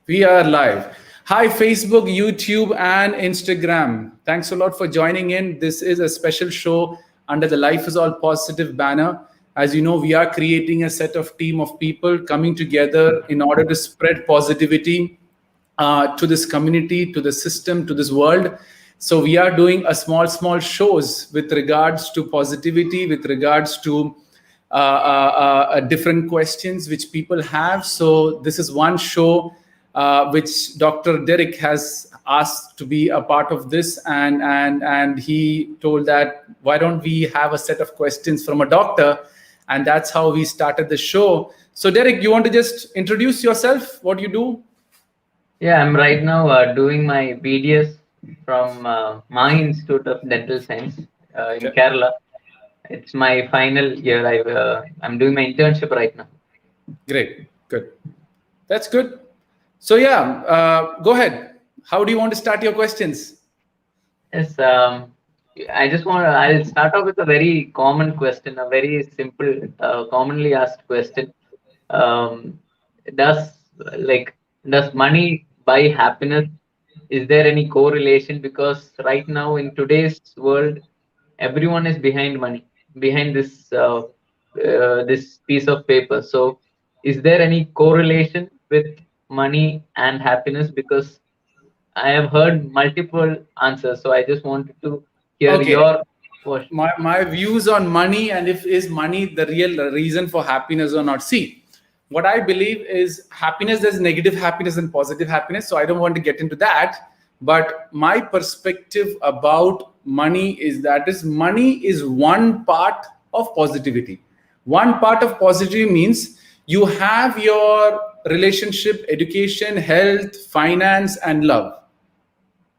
We are live. Hi, Facebook, YouTube, and Instagram. Thanks a lot for joining in. This is a special show under the Life is All Positive banner. As you know, we are creating a set of team of people coming together in order to spread positivity to this community, to the system, to this world. So we are doing a small shows with regards to positivity, with regards to different questions which people have. So this is one show which Dr. Derek has asked to be a part of this, and he told that why don't we have a set of questions from a doctor, and that's how we started the show. So Derek, you want to just introduce yourself, what you do? Yeah, I'm right now doing my BDS from my Institute of Dental Science in Okay. Kerala. It's my final year. I'm doing my internship right now. Great, good. That's good. So yeah, go ahead. How do you want to start your questions? Yes, I'll start off with a very common question, a very simple, commonly asked question. Um, does like does money buy happiness? Is there any correlation? Because right now in today's world, everyone is behind money, behind this piece of paper. So, is there any correlation with money and happiness? Because I have heard multiple answers, so I just wanted to hear Okay. your version. My views on money, and if is money the real reason for happiness or not. See, what I believe is happiness, there's negative happiness and positive happiness, so I don't want to get into that. But my perspective about money is that is money is one part of positivity. One part of positivity means you have your relationship, education, health, finance, and love.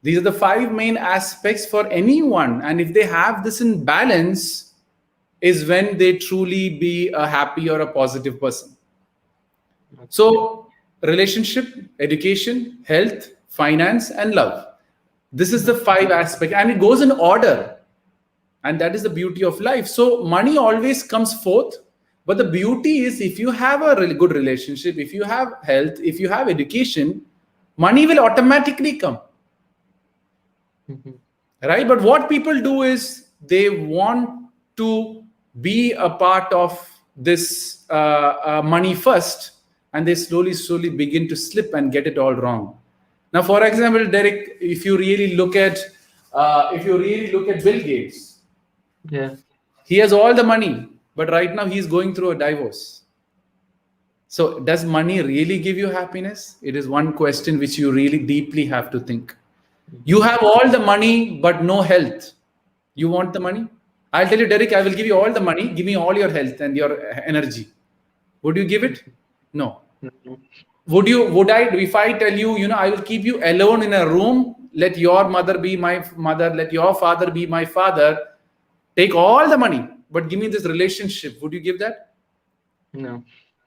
These are the five main aspects for anyone. And if they have this in balance, is when they truly be a happy or a positive person. So, relationship, education, health, finance, and love. This is the five aspect, and it goes in order. And that is the beauty of life. So, money always comes forth. But the beauty is if you have a really good relationship, if you have health, if you have education, money will automatically come. Mhm. Right, but what people do is they want to be a part of this money first, and they slowly begin to slip and get it all wrong. Now, for example, Derek, if you really look at Bill Gates, Yeah. he has all the money, but right now he's going through a divorce. So does money really give you happiness? It is one question which you really deeply have to think. You have all the money, but no health. You want the money? I'll tell you, Derek, I will give you all the money. Give me all your health and your energy. Would you give it? No. Mhm. Would I, if I tell you, I will keep you alone in a room, let your mother be my mother, let your father be my father, take all the money, but give me this relationship. Would you give that? No.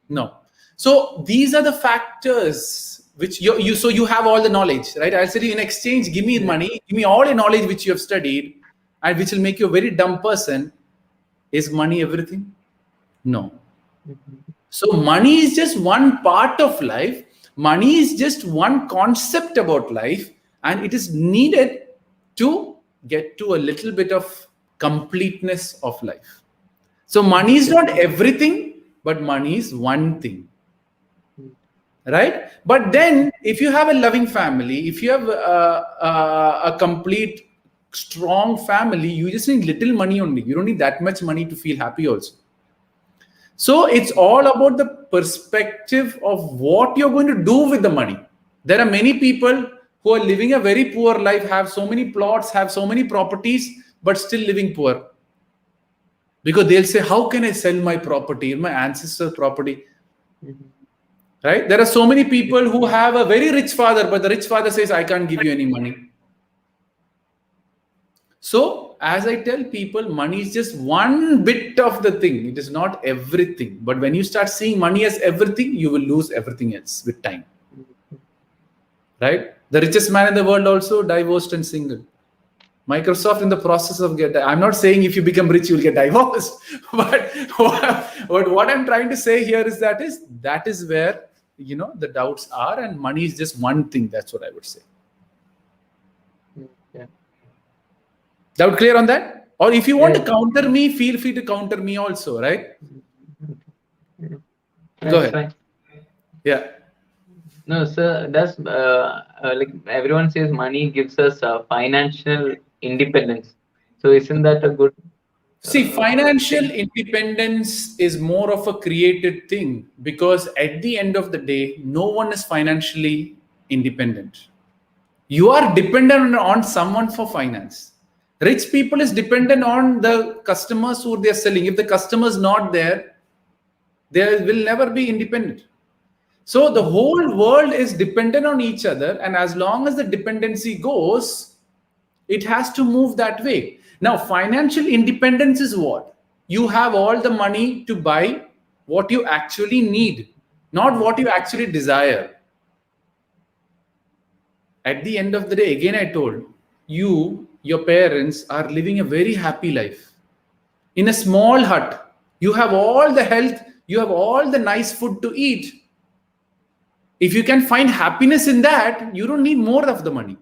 No. So these are the factors which so you have all the knowledge, right? I'll say in exchange, give me Yeah. money, give me all the knowledge which you have studied, and which will make you a very dumb person. Is money everything? No. Mhm. So money is just one part of life. Money is just one concept about life, and it is needed to get to a little bit of completeness of life. So money is Okay. not everything, but money is one thing, Mm. right? But then if you have a loving family, if you have a complete strong family, you just need little money only. You don't need that much money to feel happy also. So it's all about the perspective of what you're going to do with the money. There are many people who are living a very poor life, have so many plots, have so many properties, but still living poor, because they'll say, how can I sell my property, my ancestors' property? Mhm. Right? There are so many people who have a very rich father, but the rich father says, I can't give you any money. So, as I tell people, money is just one bit of the thing. It is not everything. But when you start seeing money as everything, you will lose everything else with time. Right? The richest man in the world also divorced and single. Microsoft in the process of I'm not saying if you become rich, you'll get divorced. But what I'm trying to say here is that is where the doubts are, and money is just one thing. That's what I would say. Yeah. Doubt clear on that? Or if you want to Yeah. counter me, feel free to counter me also, right? Go That's ahead. fine. Yeah. No, sir, does like everyone says money gives us financial independence. So isn't that a good See, financial thing? independence is more of a created thing, because at the end of the day, no one is financially independent. You are dependent on someone for finance. Rich people is dependent on the customers who they are selling. If the customer is not there, they will never be independent. So the whole world is dependent on each other, and as long as the dependency goes, it has to move that way. Now, financial independence is what? You have all the money to buy what you actually need, not what you actually desire. At the end of the day, again, I told you, your parents are living a very happy life in a small hut. You have all the health, you have all the nice food to eat. If you can find happiness in that, you don't need more of the money.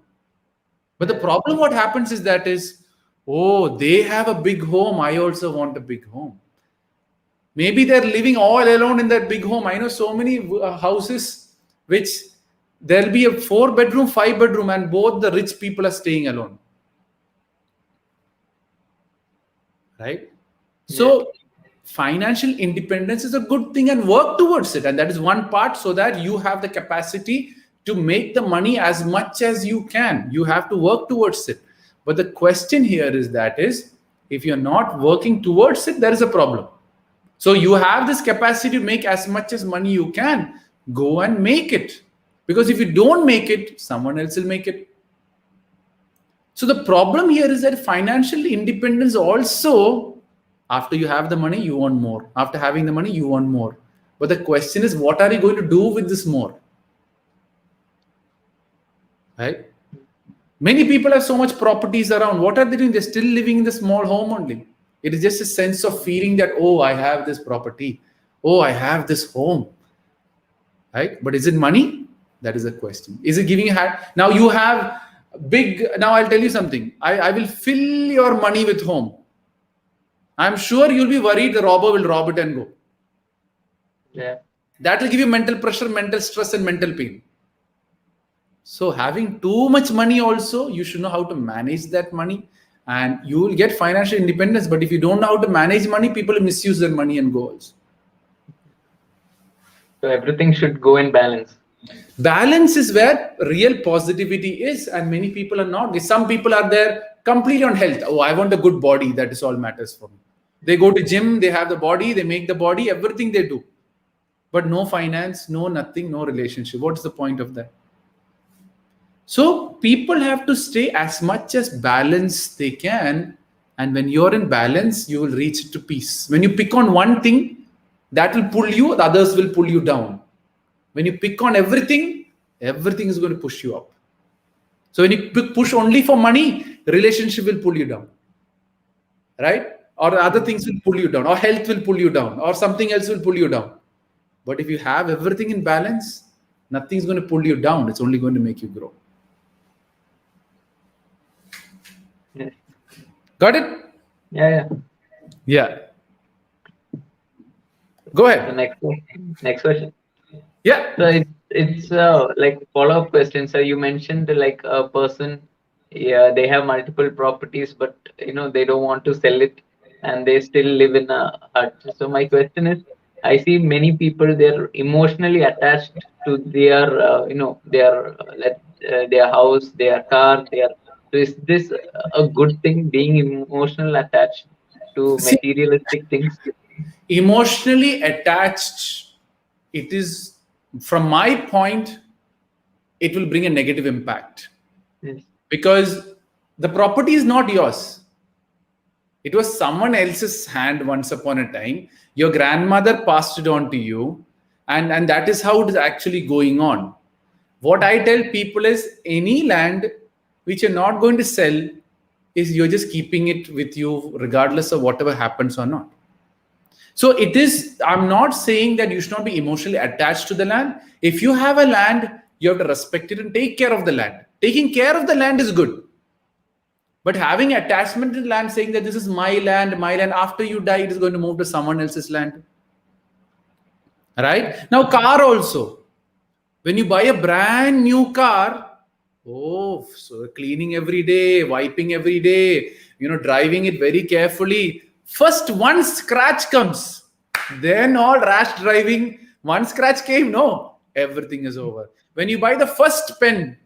But the problem what happens is that is, oh, they have a big home, I also want a big home. Maybe they're living all alone in that big home. I know so many houses which there'll be a 4 bedroom, 5 bedroom, and both the rich people are staying alone. Right? So financial independence is a good thing, and work towards it. And that is one part, so that you have the capacity to make the money as much as you can. You have to work towards it. But the question here is that is, if you're not working towards it, there is a problem. So you have this capacity to make as much as money you can. Go and make it. Because if you don't make it, someone else will make it. So the problem here is that financial independence also, after you have the money, you want more. After having the money, you want more. But the question is, what are you going to do with this more? Right? Many people have so much properties around. What are they doing? They're still living in the small home only. It is just a sense of feeling that, oh, I have this property. Oh, I have this home. Right? But is it money? That is a question. Is it giving now you have big, now I'll tell you something. I will fill your money with home. I'm sure you'll be worried the robber will rob it and go. Yeah. That will give you mental pressure, mental stress, and mental pain. So having too much money also, you should know how to manage that money, and you will get financial independence. But if you don't know how to manage money, people will misuse their money and go also. So everything should go in balance. Balance is where real positivity is, and many people are not. Some people are there completely on health. Oh, I want a good body. That is all matters for me. They go to gym, they have the body, they make the body, everything they do. But no finance, no nothing, no relationship. What's the point of that? So people have to stay as much as balanced they can. And when you're in balance, you will reach to peace. When you pick on one thing, that will pull you, the others will pull you down. When you pick on everything, everything is going to push you up. So when you push only for money, relationship will pull you down. Right? Or other things will pull you down, or health will pull you down, or something else will pull you down. But if you have everything in balance, nothing's going to pull you down. It's only going to make you grow. Yeah. Got it? Yeah. Yeah. Go ahead. The next question. Yeah. So it's like follow-up question. So you mentioned like a person, yeah, they have multiple properties, but they don't want to sell it, and they still live in a hut. So my question is, I see many people, they're emotionally attached to their their house, their car, their. So is this a good thing, being emotional attached to See, materialistic things? emotionally attached, it is, from my point, it will bring a negative impact. Yes. Because the property is not yours. It was someone else's hand once upon a time. Your grandmother passed it on to you, and that is how it is actually going on. What I tell people is, any land which you're not going to sell, is you're just keeping it with you regardless of whatever happens or not. So it is, I'm not saying that you should not be emotionally attached to the land. If you have a land, you have to respect it and take care of the land. Taking care of the land is good. But having attachment to the land, saying that this is my land, after you die, it is going to move to someone else's land. Right? Now, car also. When you buy a brand new car, oh, so cleaning every day, wiping every day, driving it very carefully. First, one scratch comes, then all rash driving. One scratch came, no, everything is over. When you buy the first pen,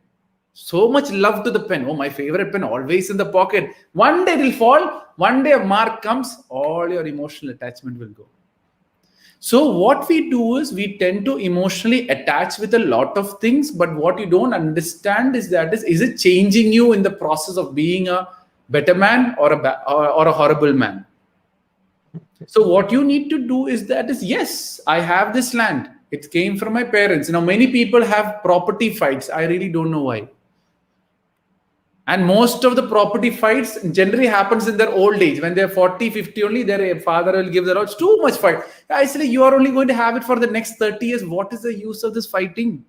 so much love to the pen. Oh, my favorite pen, always in the pocket. One day it will fall, one day a mark comes, all your emotional attachment will go. So what we do is we tend to emotionally attach with a lot of things, but what you don't understand is that is it changing you in the process of being a better man or a horrible man? So what you need to do is yes, I have this land. It came from my parents. Many people have property fights. I really don't know why. And most of the property fights generally happens in their old age. When they're 40, 50 only, their father will give the house. Too much fight. I say, you are only going to have it for the next 30 years. What is the use of this fighting?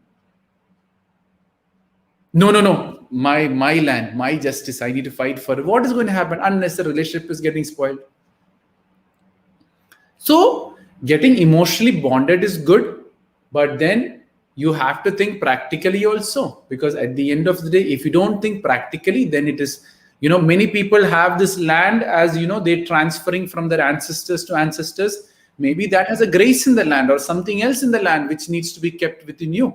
No. My land, my justice. I need to fight for it. What is going to happen unless the relationship is getting spoiled? So getting emotionally bonded is good, but then you have to think practically also, because at the end of the day, if you don't think practically, then it is, many people have this land as, they're transferring from their ancestors to ancestors. Maybe that has a grace in the land or something else in the land which needs to be kept within you.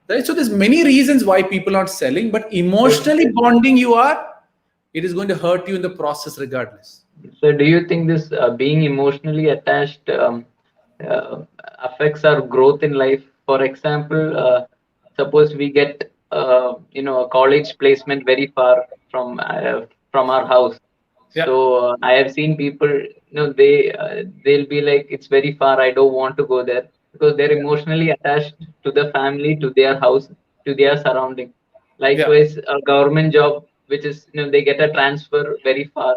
Right? So there's many reasons why people are selling, but emotionally bonding it is going to hurt you in the process regardless. So do you think this being emotionally attached affects our growth in life? For example, suppose we get a college placement very far from our house. Yeah. So I have seen people, they'll be like, it's very far, I don't want to go there, because they're emotionally attached to the family, to their house, to their surrounding. Likewise, a government job, which is, they get a transfer very far.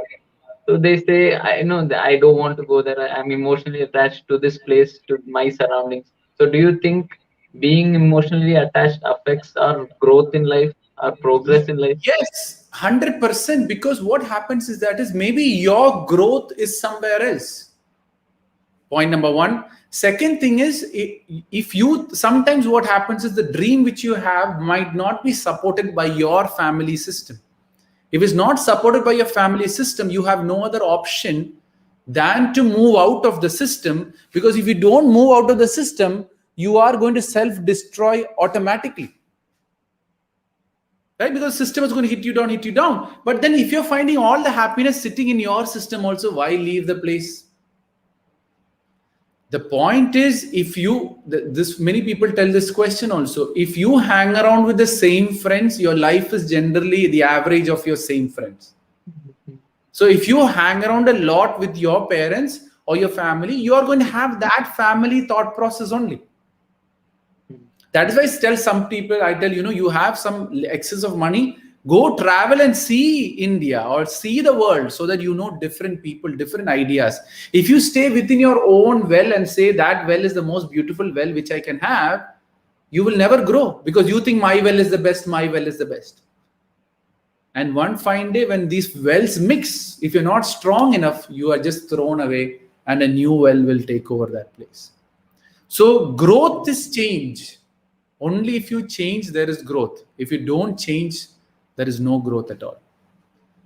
So they say, I know that I don't want to go there. I'm emotionally attached to this place, to my surroundings. So do you think being emotionally attached affects our growth in life, our progress in life? Yes, 100%. Because what happens is maybe your growth is somewhere else. Point number one. Second thing is, if you sometimes what happens is the dream which you have might not be supported by your family system. If it's not supported by your family system, you have no other option than to move out of the system, because if you don't move out of the system, you are going to self-destroy automatically. Right? Because the system is going to hit you down. But then if you're finding all the happiness sitting in your system also, why leave the place? The point is, many people tell this question also. If you hang around with the same friends, your life is generally the average of your same friends. So if you hang around a lot with your parents or your family, you are going to have that family thought process only. That is why I tell some people, you have some excess of money, go travel and see India or see the world, so that you know different people, different ideas. If you stay within your own well and say that well is the most beautiful well which I can have, you will never grow, because you think my well is the best, And one fine day when these wells mix, if you're not strong enough, you are just thrown away and a new well will take over that place. So growth is change. Only if you change, there is growth. If you don't change, there is no growth at all.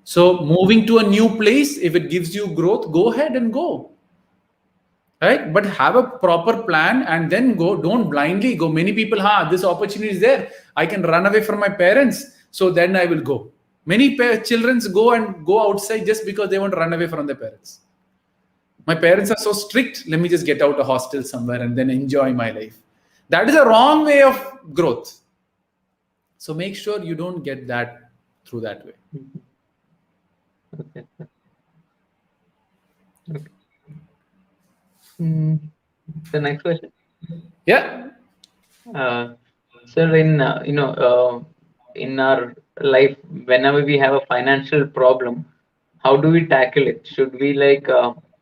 So moving to a new place, if it gives you growth, go ahead and go. Right? But have a proper plan and then go. Don't blindly go. Many people, this opportunity is there. I can run away from my parents, so then I will go. Many children go outside just because they want to run away from their parents. My parents are so strict, let me just get out a hostel somewhere and then enjoy my life. That is a wrong way of growth. So make sure you don't get that through that way. Okay. The next question. Yeah. Sir, in in our life, whenever we have a financial problem, how do we tackle it? Should we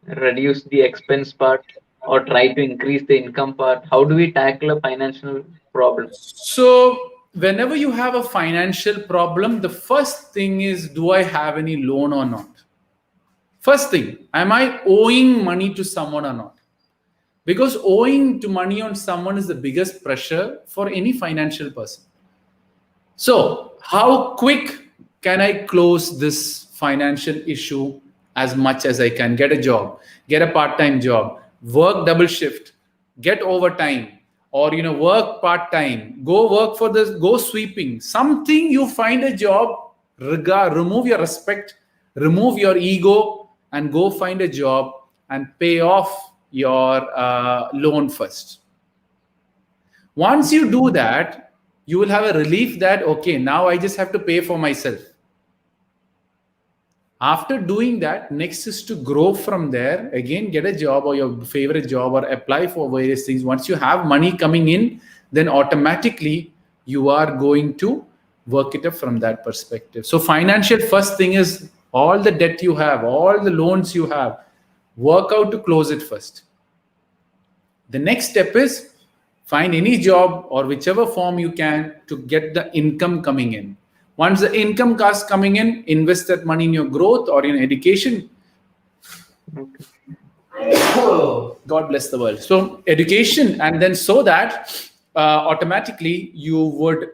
reduce the expense part or try to increase the income part? How do we tackle a financial problem? So, whenever you have a financial problem, the first thing is, do I have any loan or not? First thing, am I owing money to someone or not? Because owing to money on someone is the biggest pressure for any financial person. So, how quick can I close this financial issue as much as I can? Get a job, get a part-time job, work double shift, get overtime, or work part-time, go work for this, go sweeping. Something you find a job, remove your respect, remove your ego, and go find a job and pay off your loan first. Once you do that, you will have a relief that, okay, now I just have to pay for myself. After doing that, next is to grow from there. Again, get a job or your favorite job or apply for various things. Once you have money coming in, then automatically you are going to work it up from that perspective. So financial first thing is all the debt you have, all the loans you have, work out to close it first. The next step is find any job or whichever form you can to get the income coming in. Once the income starts coming in, invest that money in your growth or in education. God bless the world. So education, and then so that automatically you would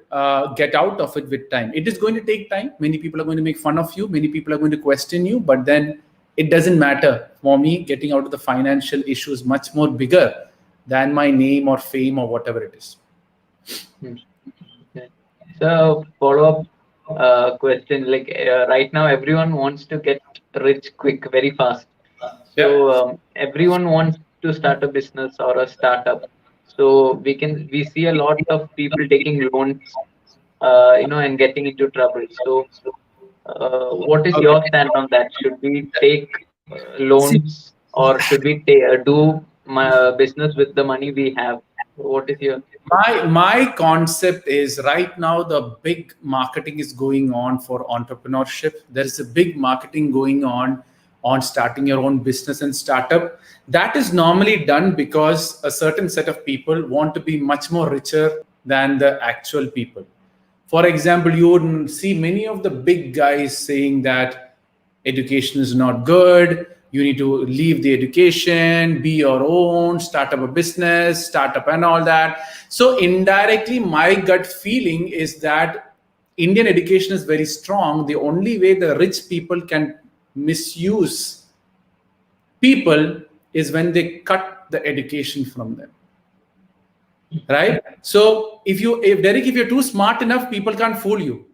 get out of it with time. It is going to take time. Many people are going to make fun of you. Many people are going to question you, but then it doesn't matter. For me, getting out of the financial issue is much more bigger than my name or fame or whatever it is. Okay. So follow up question, like right now everyone wants to get rich quick, very fast. So everyone wants to start a business or a startup. So we see a lot of people taking loans, and getting into trouble. So what is your stand on that? Should we take See, loans or should we do my business with the money we have? What is your my concept is right now the big marketing is going on for entrepreneurship. There is a big marketing going on starting your own business and startup. That is normally done because a certain set of people want to be much more richer than the actual people. For example, you would see many of the big guys saying that education is not good. You need to leave the education, be your own, start up a business, start up and all that. So indirectly, my gut feeling is that Indian education is very strong. The only way the rich people can misuse people is when they cut the education from them. Right? So if you're too smart enough, people can't fool you.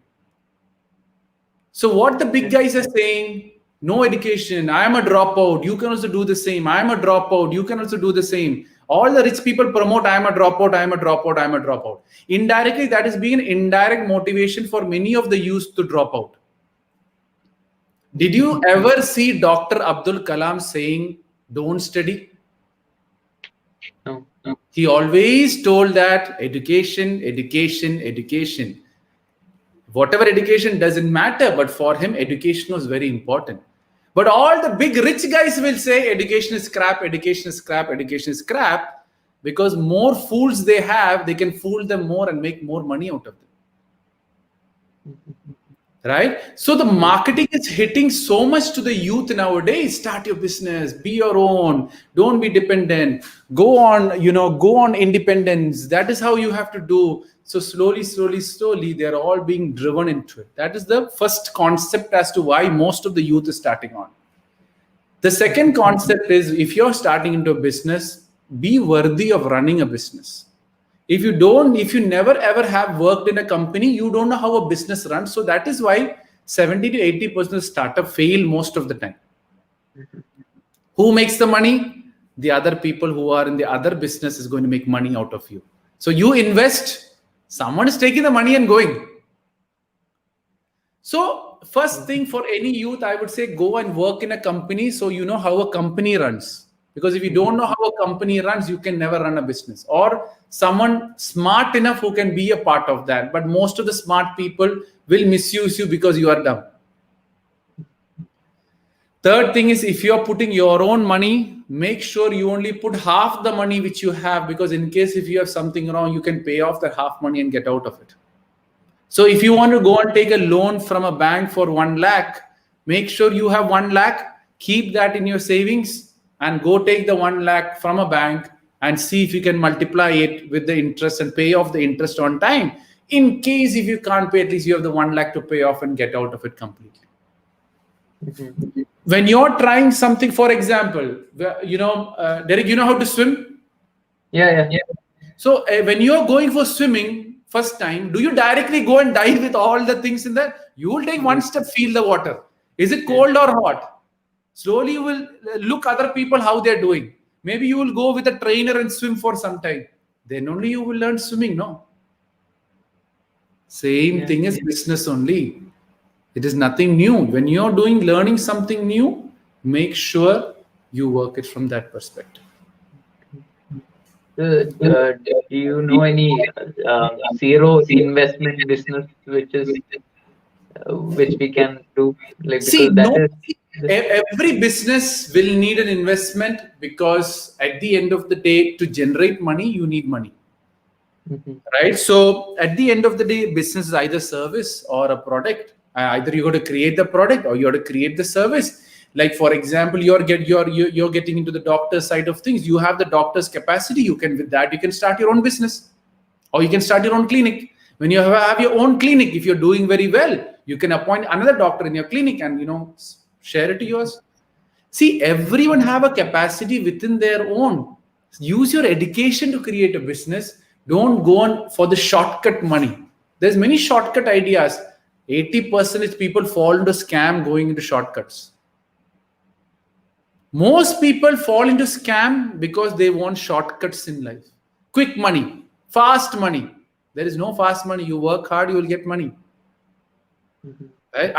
So what the big guys are saying, no education, I am a dropout, you can also do the same. I am a dropout, you can also do the same. All the rich people promote, I am a dropout, I am a dropout, I am a dropout. Indirectly, that is being an indirect motivation for many of the youth to drop out. Did you ever see Dr. Abdul Kalam saying, don't study? no? He always told that education, education, education. Whatever education doesn't matter, but for him, education was very important. But all the big rich guys will say education is crap, education is crap, education is crap, because more fools they have, they can fool them more and make more money out of them. Right? So the marketing is hitting so much to the youth nowadays. Start your business, be your own, don't be dependent, go on independence. That is how you have to do. So slowly, they're all being driven into it. That is the first concept as to why most of the youth is starting on. The second concept is if you're starting into a business, be worthy of running a business. If you never ever have worked in a company, you don't know how a business runs. So that is why 70 to 80% of startup fail most of the time. Who makes the money? The other people who are in the other business is going to make money out of you. So you invest, someone is taking the money and going. So first thing for any youth, I would say go and work in a company so you know how a company runs. Because if you don't know how a company runs, you can never run a business. Or someone smart enough who can be a part of that. But most of the smart people will misuse you because you are dumb. Third thing is, if you're putting your own money, make sure you only put half the money which you have, because in case if you have something wrong, you can pay off that half money and get out of it. So if you want to go and take a loan from a bank for 1 lakh, make sure you have 1 lakh, keep that in your savings, and go take the 1 lakh from a bank and see if you can multiply it with the interest and pay off the interest on time. In case if you can't pay, at least you have the 1 lakh to pay off and get out of it completely. When you're trying something, for example, Derek, you know how to swim? Yeah. So when you're going for swimming first time, do you directly go and dive with all the things in there? You will take one step, feel the water. Is it cold or hot? Slowly you will look other people how they're doing. Maybe you will go with a trainer and swim for some time. Then only you will learn swimming, no? Same thing as business only. It is nothing new. When you're learning something new, make sure you work it from that perspective. Do you know any zero investment business which we can do? Like, See, because every business will need an investment, because at the end of the day, to generate money, you need money. Right? So at the end of the day, business is either service or a product. Either you got to create the product or you got to create the service. Like, for example, you're getting into the doctor side of things. You have the doctor's capacity. With that you can start your own business, or you can start your own clinic. When you have your own clinic, if you're doing very well, you can appoint another doctor in your clinic and share it to yours. See, everyone have a capacity within their own. Use your education to create a business. Don't go on for the shortcut money. There's many shortcut ideas. 80% people fall into scam going into shortcuts. Most people fall into scam because they want shortcuts in life. Quick money, fast money. There is no fast money. You work hard, you will get money. Right?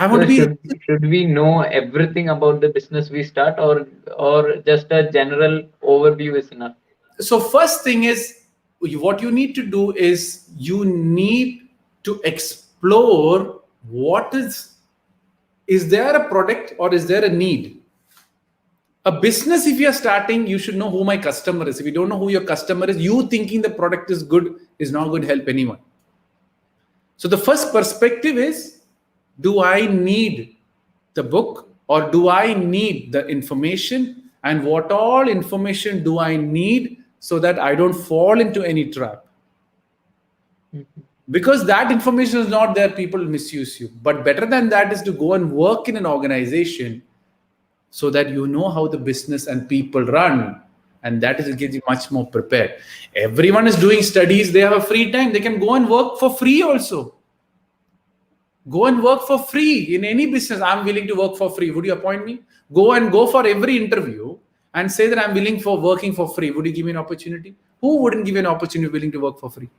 Should we know everything about the business we start, or just a general overview is enough? So first thing is, what you need to do is you need to explore what is there a product or is there a need? A business, if you're starting, you should know who my customer is. If you don't know who your customer is, you thinking the product is good is not going to help anyone. So the first perspective is, do I need the book or do I need the information, and what all information do I need so that I don't fall into any trap? Because that information is not there, people misuse you. But better than that is to go and work in an organization so that you know how the business and people run, and that is getting much more prepared. Everyone is doing studies, they have a free time, they can go and work for free also. Go and work for free in any business. I'm willing to work for free. Would you appoint me? Go for every interview and say that I'm willing for working for free. Would you give me an opportunity? Who wouldn't give you an opportunity willing to work for free?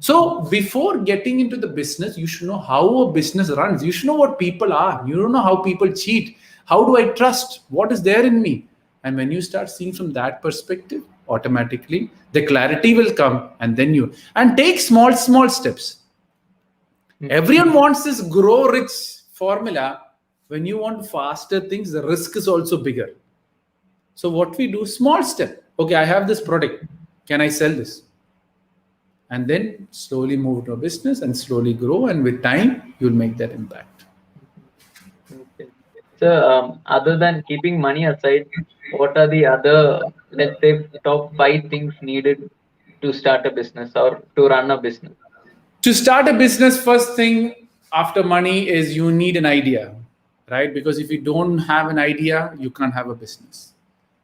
So before getting into the business, you should know how a business runs. You should know what people are. You don't know how people cheat. How do I trust? What is there in me? And when you start seeing from that perspective, automatically the clarity will come, and then and take small steps. Everyone wants this grow rich formula. When you want faster things, the risk is also bigger. So what we do, small step. Okay, I have this product. Can I sell this? And then slowly move to a business and slowly grow. And with time, you'll make that impact. Okay. So other than keeping money aside, what are the other, let's say, top 5 things needed to start a business or to run a business? To start a business, first thing after money is you need an idea, right? Because if you don't have an idea, you can't have a business.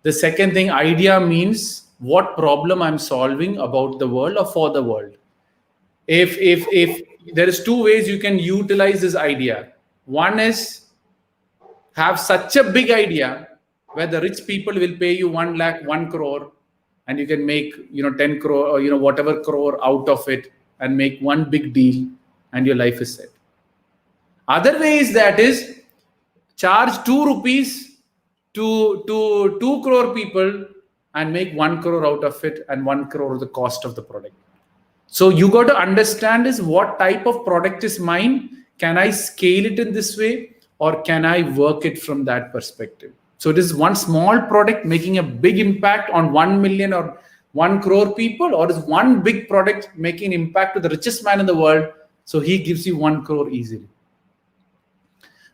The second thing, idea means what problem I'm solving about the world or for the world. If there is 2 ways you can utilize this idea. One is have such a big idea where the rich people will pay you 1 lakh, 1 crore, and you can make 10 crore or whatever crore out of it and make one big deal, and your life is set. Other way is charge 2 rupees to 2 crore people and make 1 crore out of it, and 1 crore of the cost of the product. So you got to understand is what type of product is mine. Can I scale it in this way? or can I work it from that perspective? So it is one small product making a big impact on 1 million or 1 crore people, or is one big product making impact to the richest man in the world, so he gives you 1 crore easily.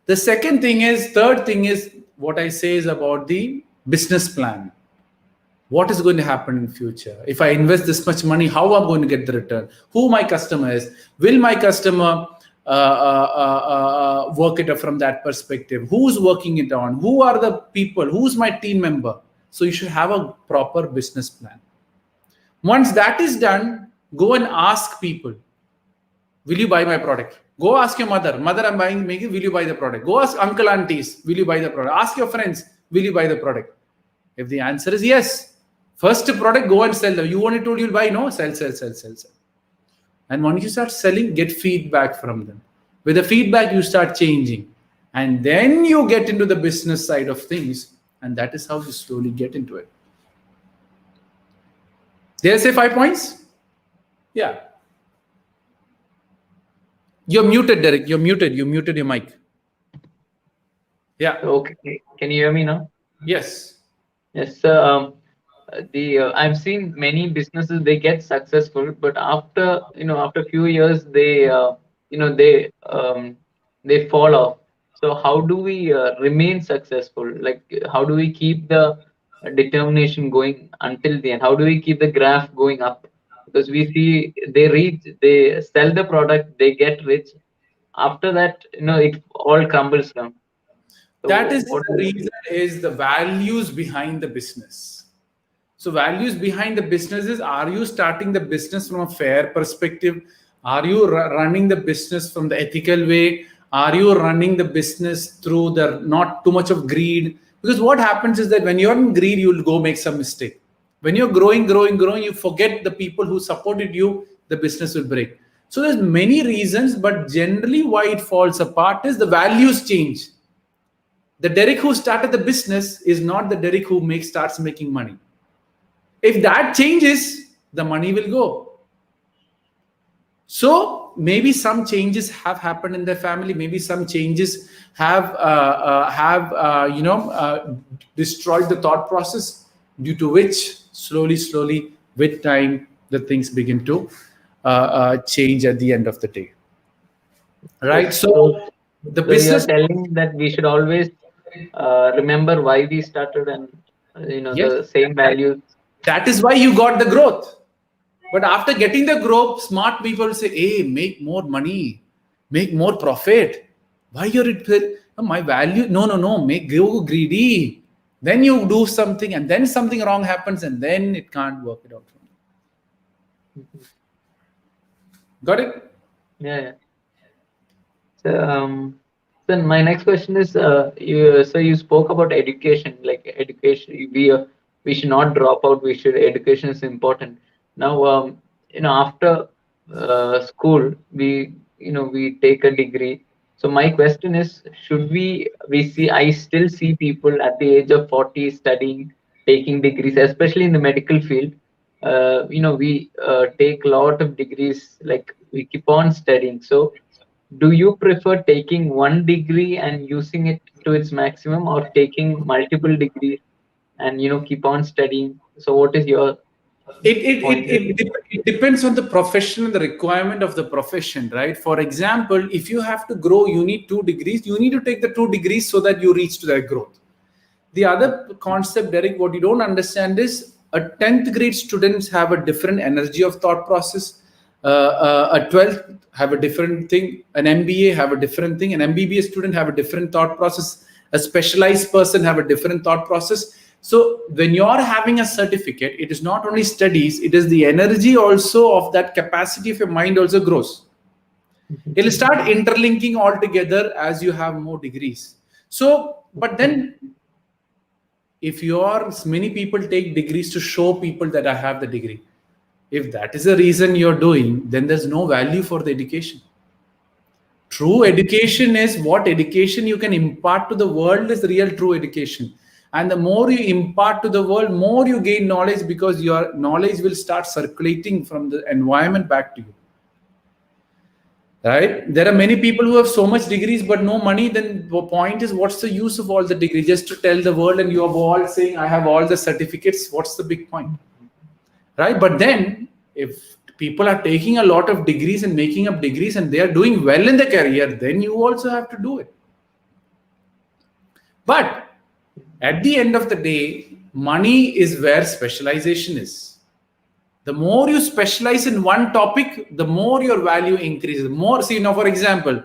The third thing is what I say is about the business plan. What is going to happen in future? If I invest this much money, how I'm going to get the return? Who my customer is? Will my customer work it from that perspective? Who's working it on? Who are the people? Who's my team member? So you should have a proper business plan. Once that is done, go and ask people, will you buy my product? Go ask your mother, I'm buying, will you buy the product? Go ask uncle, aunties, will you buy the product? Ask your friends, will you buy the product? If the answer is yes, first product, go and sell them. You only told you'll buy, no, sell. And when you start selling, get feedback from them. With the feedback, you start changing. And then you get into the business side of things. And that is how you slowly get into it. Did I say 5 points? Yeah. You're muted, Derek. You're muted. You muted your mic. Yeah. Okay. Can you hear me now? Yes. Yes. I've seen many businesses, they get successful, but after a few years they they fall off. So how do we remain successful? Like, how do we keep the determination going until the end? How do we keep the graph going up? Because we see they sell the product, they get rich. After that, it all crumbles down. So that is the reason is the values behind the business. So values behind the business is, are you starting the business from a fair perspective? Are you running the business from the ethical way? Are you running the business through the not too much of greed? Because what happens is that when you're in greed, you'll go make some mistake. When you're growing, you forget the people who supported you, the business will break. So there's many reasons, but generally why it falls apart is the values change. The Derek who started the business is not the Derek who starts making money. If that changes, the money will go. So maybe some changes have happened in their family. Maybe some changes have destroyed the thought process, due to which slowly with time the things begin to change at the end of the day. Right. So the business. You're telling that we should always remember why we started, and Yes, the same values. That is why you got the growth. But after getting the growth, smart people say, hey, make more money, make more profit. Why you're it? My value? No. Go greedy. Then you do something, and then something wrong happens, and then it can't work it out. Got it? Yeah. So, then my next question is, you spoke about education. Like, education, we should not drop out. Education is important. Now, after school, we take a degree. So my question is, should we see? I still see people at the age of 40 studying, taking degrees, especially in the medical field. We take a lot of degrees. Like, we keep on studying. So, do you prefer taking one degree and using it to its maximum, or taking multiple degrees and keep on studying? So what is your it depends on the profession and the requirement of the profession, right? For example, if you have to grow, you need 2 degrees. You need to take the 2 degrees so that you reach to that growth. The other concept, Derek, what you don't understand is a 10th grade students have a different energy of thought process. A 12th have a different thing. An MBA have a different thing. An MBBS student have a different thought process. A specialized person have a different thought process. So when you're having a certificate, it is not only studies, it is the energy also of that capacity of your mind also grows. It'll start interlinking all together as you have more degrees. So, but then if many people take degrees to show people that I have the degree. If that is the reason you're doing, then there's no value for the education. True education is what education you can impart to the world is real true education. And the more you impart to the world, more you gain knowledge, because your knowledge will start circulating from the environment back to you. right? There are many people who have so much degrees but no money. Then the point is, what's the use of all the degrees? Just to tell the world and you are all saying, I have all the certificates. What's the big point, right? But then if people are taking a lot of degrees and making up degrees and they are doing well in the career, then you also have to do it. But at the end of the day, money is where specialization is. The more you specialize in one topic, the more your value increases. More, see now, for example,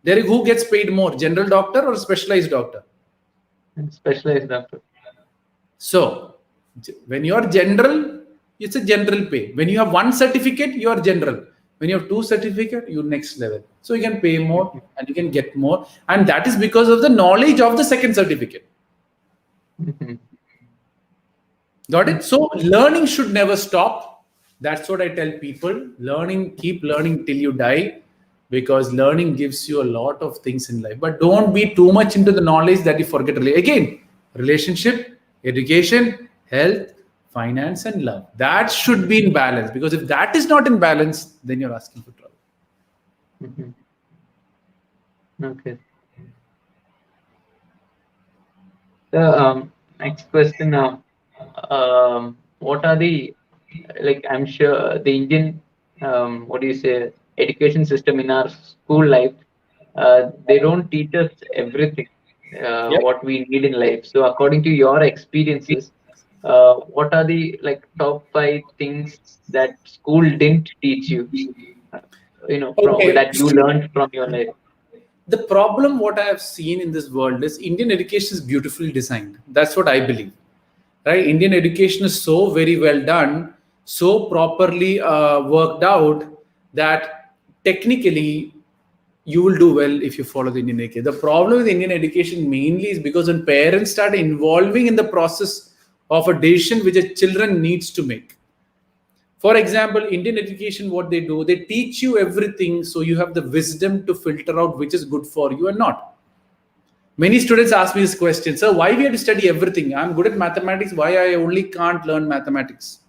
Derek, who gets paid more, general doctor or specialized doctor? Specialized doctor. So when you are general, it's a general pay. When you have one certificate, you are general. When you have two certificate, you next level. So you can pay more and you can get more. And that is because of the knowledge of the second certificate. Got it? So learning should never stop. That's what I tell people. Learning, keep learning till you die, because learning gives you a lot of things in life. But don't be too much into the knowledge that you forget. Again, relationship, education, health, finance, and love. That should be in balance, because if that is not in balance, then you're asking for trouble. Okay. So next question. What are the, like, I'm sure the Indian, what do you say, education system in our school life, they don't teach us everything Yep. what we need in life. So according to your experiences, what are the like top 5 things that school didn't teach you, from Okay. that you learned from your life? The problem, what I have seen in this world, is Indian education is beautifully designed. That's what I believe. Right? Indian education is so very well done, so properly worked out, that technically you will do well if you follow the Indian education. The problem with Indian education mainly is because when parents start involving in the process of a decision which a children needs to make. For example, Indian education, what they do, they teach you everything so you have the wisdom to filter out which is good for you and not. Many students ask me this question, sir, why we have to study everything? I'm good at mathematics, why I only can't learn mathematics?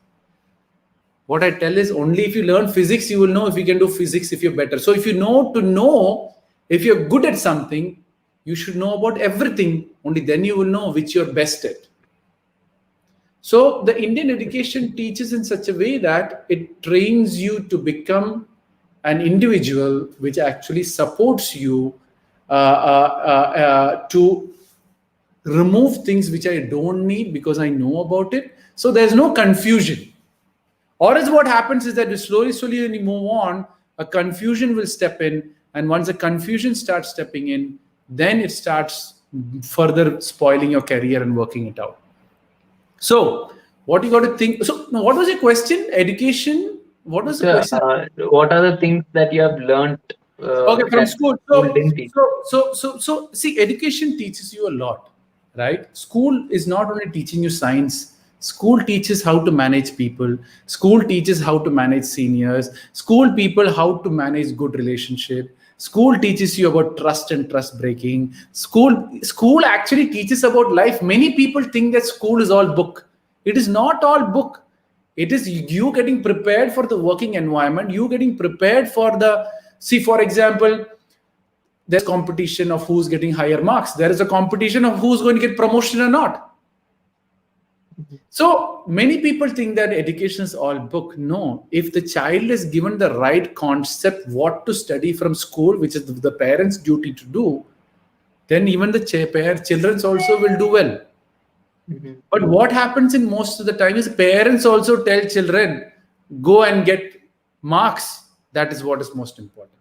What I tell is, only if you learn physics, you will know if you can do physics, if you're better. So if you know if you're good at something, you should know about everything. Only then you will know which you're best at. So the Indian education teaches in such a way that it trains you to become an individual which actually supports you to remove things which I don't need because I know about it. So there's no confusion. Or else what happens is that slowly when you move on, a confusion will step in. And once a confusion starts stepping in, then it starts further spoiling your career and working it out. So what you got to think. So what was your question? Education? What was the question? What are the things that you have learned Okay, from that school. school didn't teach? So see, education teaches you a lot, right? School is not only teaching you science. School teaches how to manage people. School teaches how to manage seniors. School people how to manage good relationship. School teaches you about trust and trust breaking. School actually teaches about life. Many people think that school is all book. It is not all book. It is you getting prepared for the working environment. You getting prepared for the, see, for example, there's competition of who's getting higher marks. There is a competition of who's going to get promotion or not. So many people think that education is all book. No, if the child is given the right concept, what to study from school, which is the parents' duty to do, then even the children also will do well. But what happens in most of the time is parents also tell children, go and get marks. That is what is most important.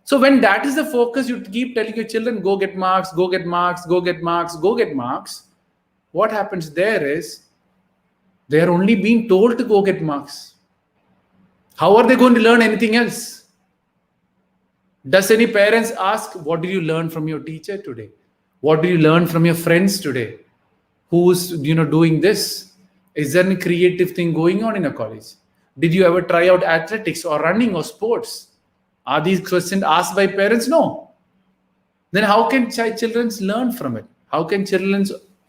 So when that is the focus, you keep telling your children, go get marks, go get marks, go get marks, go get marks. What happens there is, they are only being told to go get marks. How are they going to learn anything else? Does any parents ask, what did you learn from your teacher today? What do you learn from your friends today? Who's doing this? Is there any creative thing going on in a college? Did you ever try out athletics or running or sports? Are these questions asked by parents? No. Then how can children learn from it? How can children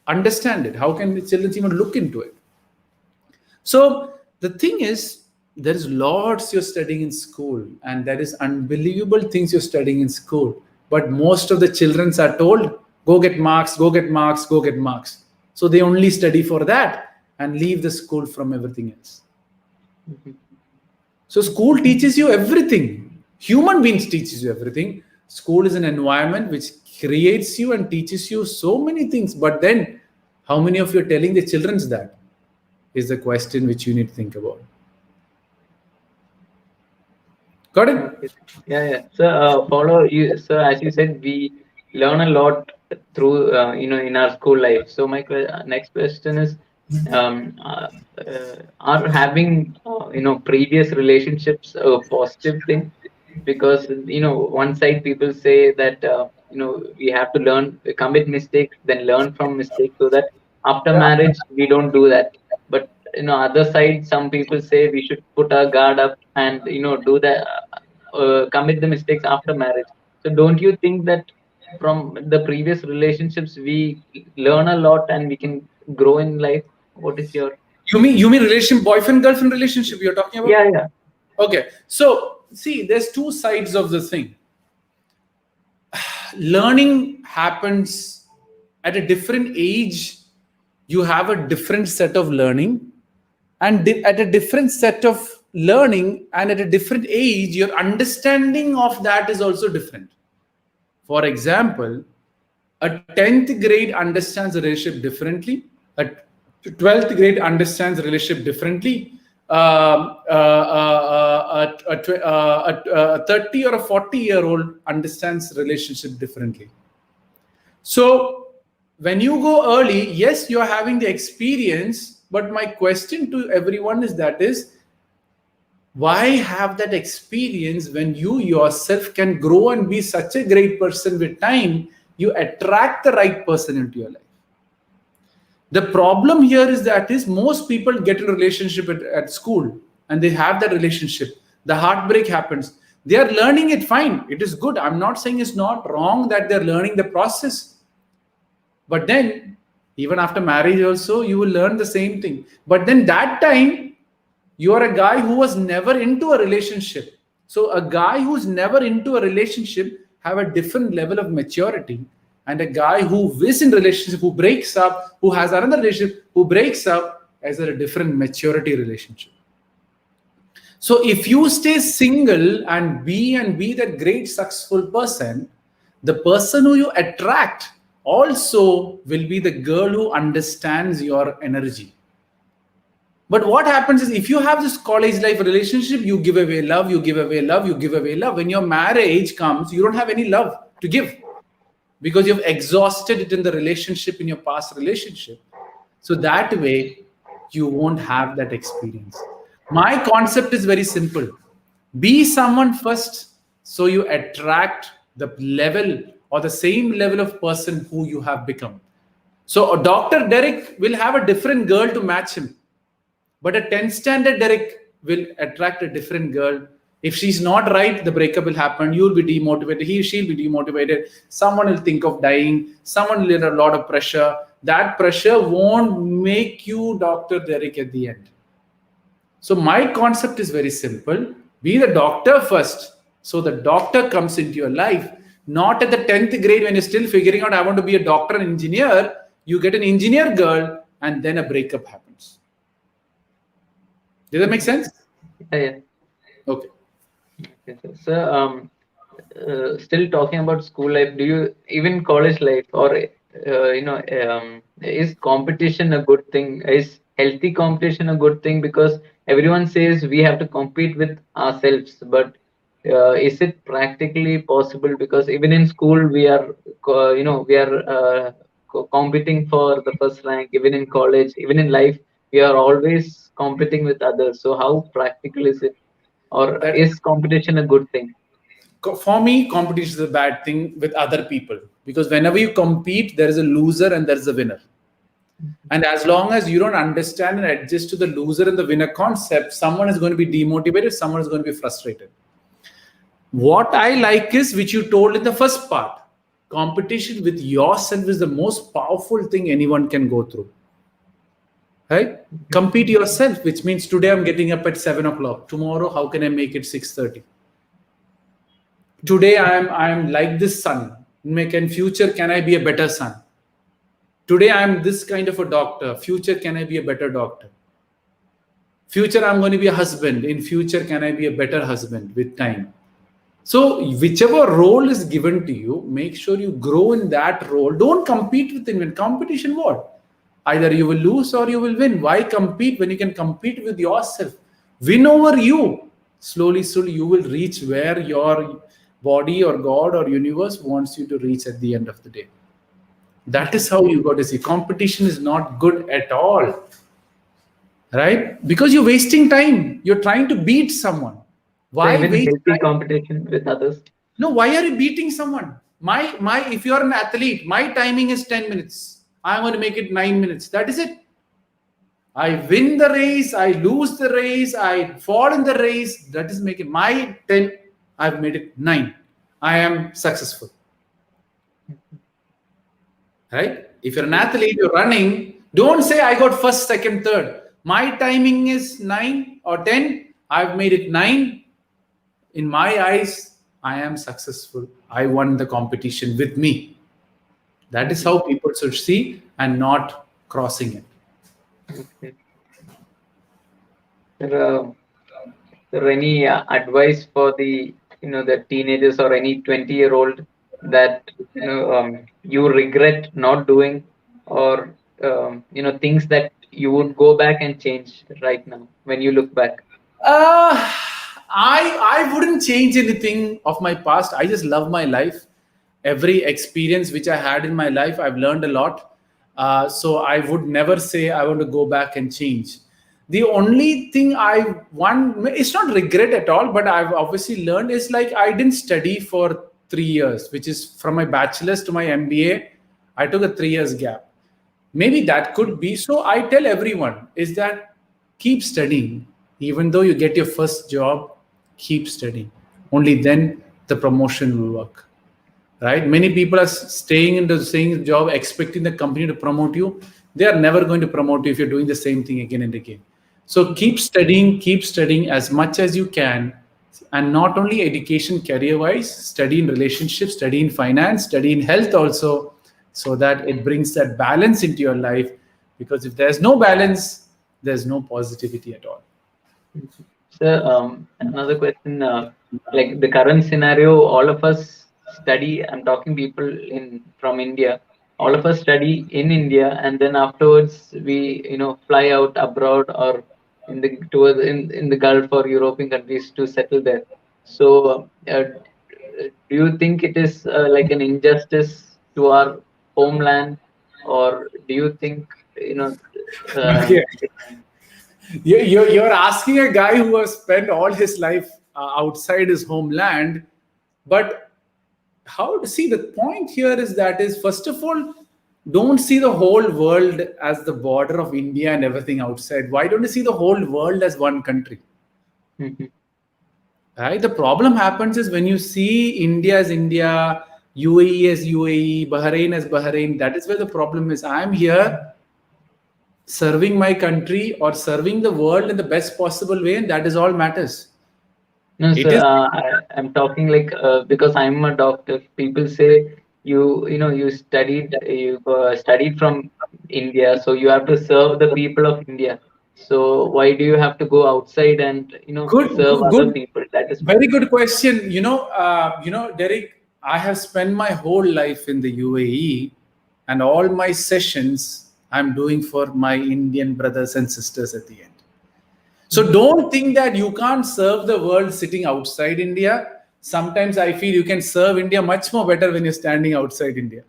understand it? How can the children even look into it? So the thing is, there is lots you're studying in school, and there is unbelievable things you're studying in school. But most of the children are told, go get marks, go get marks, go get marks. So they only study for that and leave the school from everything else. So school teaches you everything. Human beings teaches you everything. School is an environment which creates you and teaches you so many things. But then, how many of you are telling the children that? Is the question which you need to think about. Got it? Okay. Yeah. So, follow you. So, as you said, we learn a lot through, in our school life. So, my next question is, are having, previous relationships a positive thing? Because, one side people say that, we have to learn, commit mistakes, then learn from mistakes, so that after Yeah. marriage we don't do that. But, other side, some people say we should put our guard up and, do the commit the mistakes after marriage. So don't you think that from the previous relationships we learn a lot and we can grow in life? What is your? You mean relation, boyfriend girlfriend relationship you're talking about? Yeah. Okay. So see, there's two sides of the thing. Learning happens at a different age. You have a different set of learning, and at a different set of learning and at a different age, your understanding of that is also different. For example, a 10th grade understands a relationship differently. A 12th grade understands a relationship differently. A 30 or a 40-year-old understands relationship differently. So when you go early, yes, you're having the experience, but my question to everyone is why have that experience when you yourself can grow and be such a great person with time? You attract the right person into your life. The problem here is most people get in a relationship at school and they have that relationship. The heartbreak happens. They are learning it fine. It is good. I'm not saying it's not wrong that they're learning the process. But then, even after marriage also, you will learn the same thing. But then that time, you are a guy who was never into a relationship. So a guy who's never into a relationship have a different level of maturity. And a guy who is in relationship, who breaks up, who has another relationship, who breaks up, has a different maturity relationship. So if you stay single and be that great successful person, the person who you attract also will be the girl who understands your energy. But what happens is if you have this college life relationship, you give away love, you give away love, you give away love. When your marriage comes, you don't have any love to give because you've exhausted it in the relationship, in your past relationship. So that way, you won't have that experience. My concept is very simple. Be someone first so you attract the level or the same level of person who you have become. So Dr. Derek will have a different girl to match him. But a 10th standard Derek will attract a different girl. If she's not right, the breakup will happen. You'll be demotivated. She'll be demotivated. Someone will think of dying. Someone will have a lot of pressure. That pressure won't make you Dr. Derek at the end. So my concept is very simple. Be the doctor first. So the doctor comes into your life. Not at the 10th grade when you're still figuring out, I want to be a doctor and engineer. You get an engineer girl and then a breakup happens. Does that make sense? Yeah. Okay. So, still talking about school life, do you even college life or is competition a good thing? Is healthy competition a good thing? Because everyone says we have to compete with ourselves, but is it practically possible? Because even in school we are, competing for the first rank. Even in college, even in life, we are always competing with others. So how practical is it? Or That is competition a good thing? for me, competition is a bad thing with other people because whenever you compete, there is a loser and there is a winner. And as long as you don't understand and adjust to the loser and the winner concept, someone is going to be demotivated, someone is going to be frustrated. What I like is, which you told in the first part, competition with yourself is the most powerful thing anyone can go through. right? Compete yourself, which means today I'm getting up at 7 o'clock. Tomorrow, how can I make it 6:30? Today I'm like this son. In future, can I be a better son? Today I'm this kind of a doctor. Future, can I be a better doctor? Future, I'm going to be a husband. In future, can I be a better husband with time? So whichever role is given to you, make sure you grow in that role. Don't compete with them. In competition, what? Either you will lose or you will win. Why compete when you can compete with yourself? Win over you. Slowly, slowly, you will reach where your body or God or universe wants you to reach at the end of the day. That is how you got to see. Competition is not good at all, right? Because you're wasting time. You're trying to beat someone. So Why even waste healthy time? competition with others. No, why are you beating someone? My if you're an athlete, my timing is 10 minutes. I'm going to make it 9 minutes. That is it. I win the race, I lose the race, I fall in the race. That is making my 10, I've made it 9. I am successful. Right? If you're an athlete, you're running, don't say I got first, second, third. My timing is 9 or 10. I've made it 9. In my eyes, I am successful. I won the competition with me. That is how people should see and not crossing it. Okay. There any advice for the the teenagers or any 20-year-old that you regret not doing, or things that you would go back and change right now when you look back? Uh, I wouldn't change anything of my past. I just love my life. Every experience which I had in my life, I've learned a lot. So I would never say I want to go back and change. The only thing I want, it's not regret at all, but I've obviously learned is like I didn't study for 3 years, which is from my bachelor's to my MBA. I took a 3 years gap. Maybe that could be. So I tell everyone is that keep studying. Even though you get your first job, keep studying. Only then the promotion will work. Right? Many people are staying in the same job expecting the company to promote you. They are never going to promote you if you're doing the same thing again and again. So keep studying as much as you can. And not only education career wise, study in relationships, study in finance, study in health also, so that it brings that balance into your life. Because if there's no balance, there's no positivity at all. So another question, like the current scenario, all of us study. I'm talking people in from India. All of us study in India, and then afterwards we fly out abroad or in the Gulf or European countries to settle there. So do you think it is like an injustice to our homeland, or do you think Okay. um, You're asking a guy who has spent all his life outside his homeland, but how to see the point here is that is first of all, don't see the whole world as the border of India and everything outside. Why don't you see the whole world as one country? Right? The problem happens is when you see India as India, UAE as UAE, Bahrain as Bahrain. That is where the problem is. I'm here serving my country or serving the world in the best possible way, and that is all matters. No, It sir. is I'm talking like because I'm a doctor. People say you studied from India, so you have to serve the people of India. So why do you have to go outside and serve other good, people? That is my very good question. Derek, I have spent my whole life in the UAE, and all my sessions I'm doing for my Indian brothers and sisters at the end. So don't think that you can't serve the world sitting outside India. Sometimes I feel you can serve India much more better when you're standing outside India.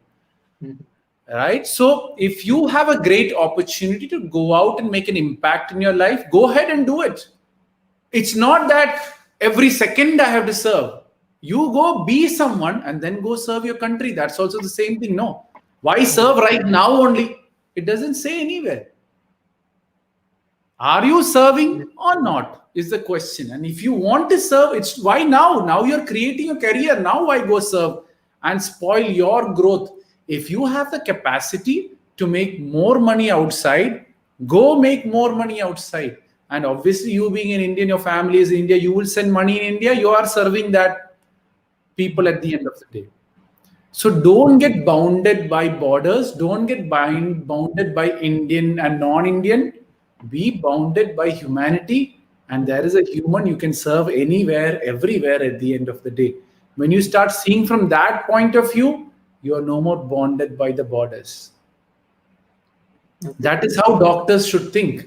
Right? So if you have a great opportunity to go out and make an impact in your life, go ahead and do it. It's not that every second I have to serve. You go be someone and then go serve your country. That's also the same thing. No. Why serve right now only? It doesn't say anywhere. Are you serving or not? Is the question. And if you want to serve, it's why now? Now you're creating a career. Now why go serve and spoil your growth? If you have the capacity to make more money outside, Go make more money outside. And obviously, you being in India, your family is in India, you will send money in India, you are serving that people at the end of the day. So don't get bounded by borders, don't get bounded by Indian and non-Indian. Be bounded by humanity, and there is a human you can serve anywhere, everywhere at the end of the day. When you start seeing from that point of view, you are no more bonded by the borders. That is how doctors should think.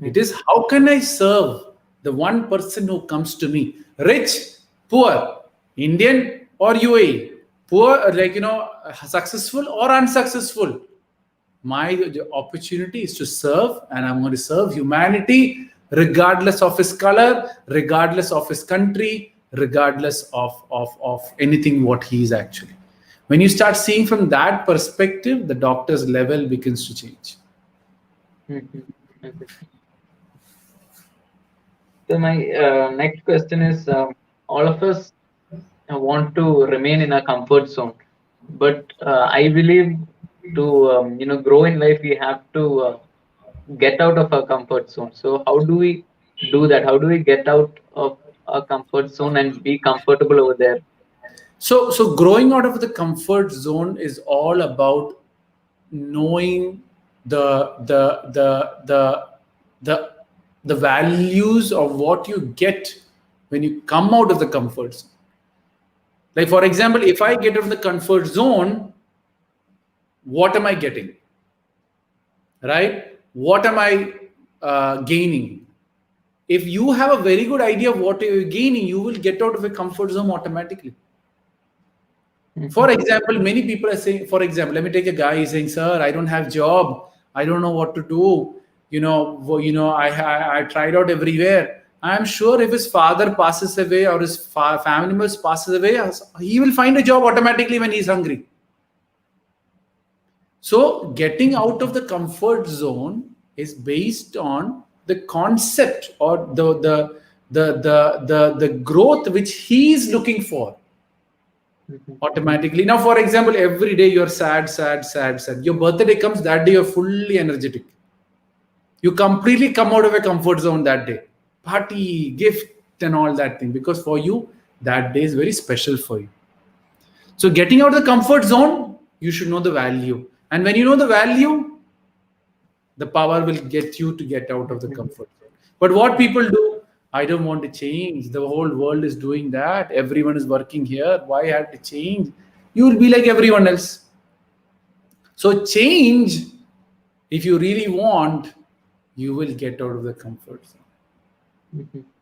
It is, how can I serve the one person who comes to me? Rich, poor, Indian or UAE, poor, successful or unsuccessful. My opportunity is to serve, and I'm going to serve humanity regardless of his color, regardless of his country, regardless of anything what he is actually. When you start seeing from that perspective, the doctor's level begins to change. So my next question is, all of us want to remain in a comfort zone, but I believe to grow in life, we have to get out of our comfort zone. So how do we do that? How do we get out of our comfort zone and be comfortable over there? So growing out of the comfort zone is all about knowing the values of what you get when you come out of the comfort zone. Like, for example, if I get out of the comfort zone, what am I getting? Right? What am I gaining? If you have a very good idea of what you're gaining, you will get out of a comfort zone automatically. For example, many people are saying, for example, let me take a guy, he's saying, sir, I don't have job. I don't know what to do. I tried out everywhere. I'm sure if his father passes away or his family members passes away, he will find a job automatically when he's hungry. So getting out of the comfort zone is based on the concept or the growth which he is looking for. Automatically. Now, for example, every day you're sad. Your birthday comes, that day you're fully energetic. You completely come out of a comfort zone that day. Party, gift, and all that thing. Because for you, that day is very special for you. So getting out of the comfort zone, you should know the value. And when you know the value, the power will get you to get out of the comfort zone. But what people do, I don't want to change. The whole world is doing that. Everyone is working here. Why I have to change? You will be like everyone else. So change, if you really want, you will get out of the comfort zone.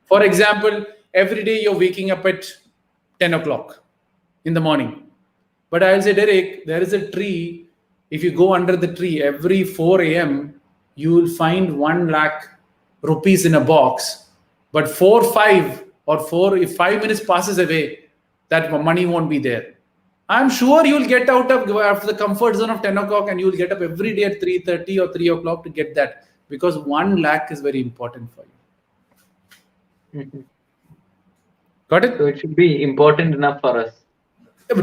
For example, every day you're waking up at 10 o'clock in the morning. But I'll say, Derek, there is a tree. If you go under the tree every 4 a.m., you will find 1 lakh rupees in a box. But if 5 minutes passes away, that money won't be there. I'm sure you'll get out of the comfort zone of 10 o'clock and you'll get up every day at 3:30 or 3 o'clock to get that, because 1 lakh is very important for you. Got it? So it should be important enough for us.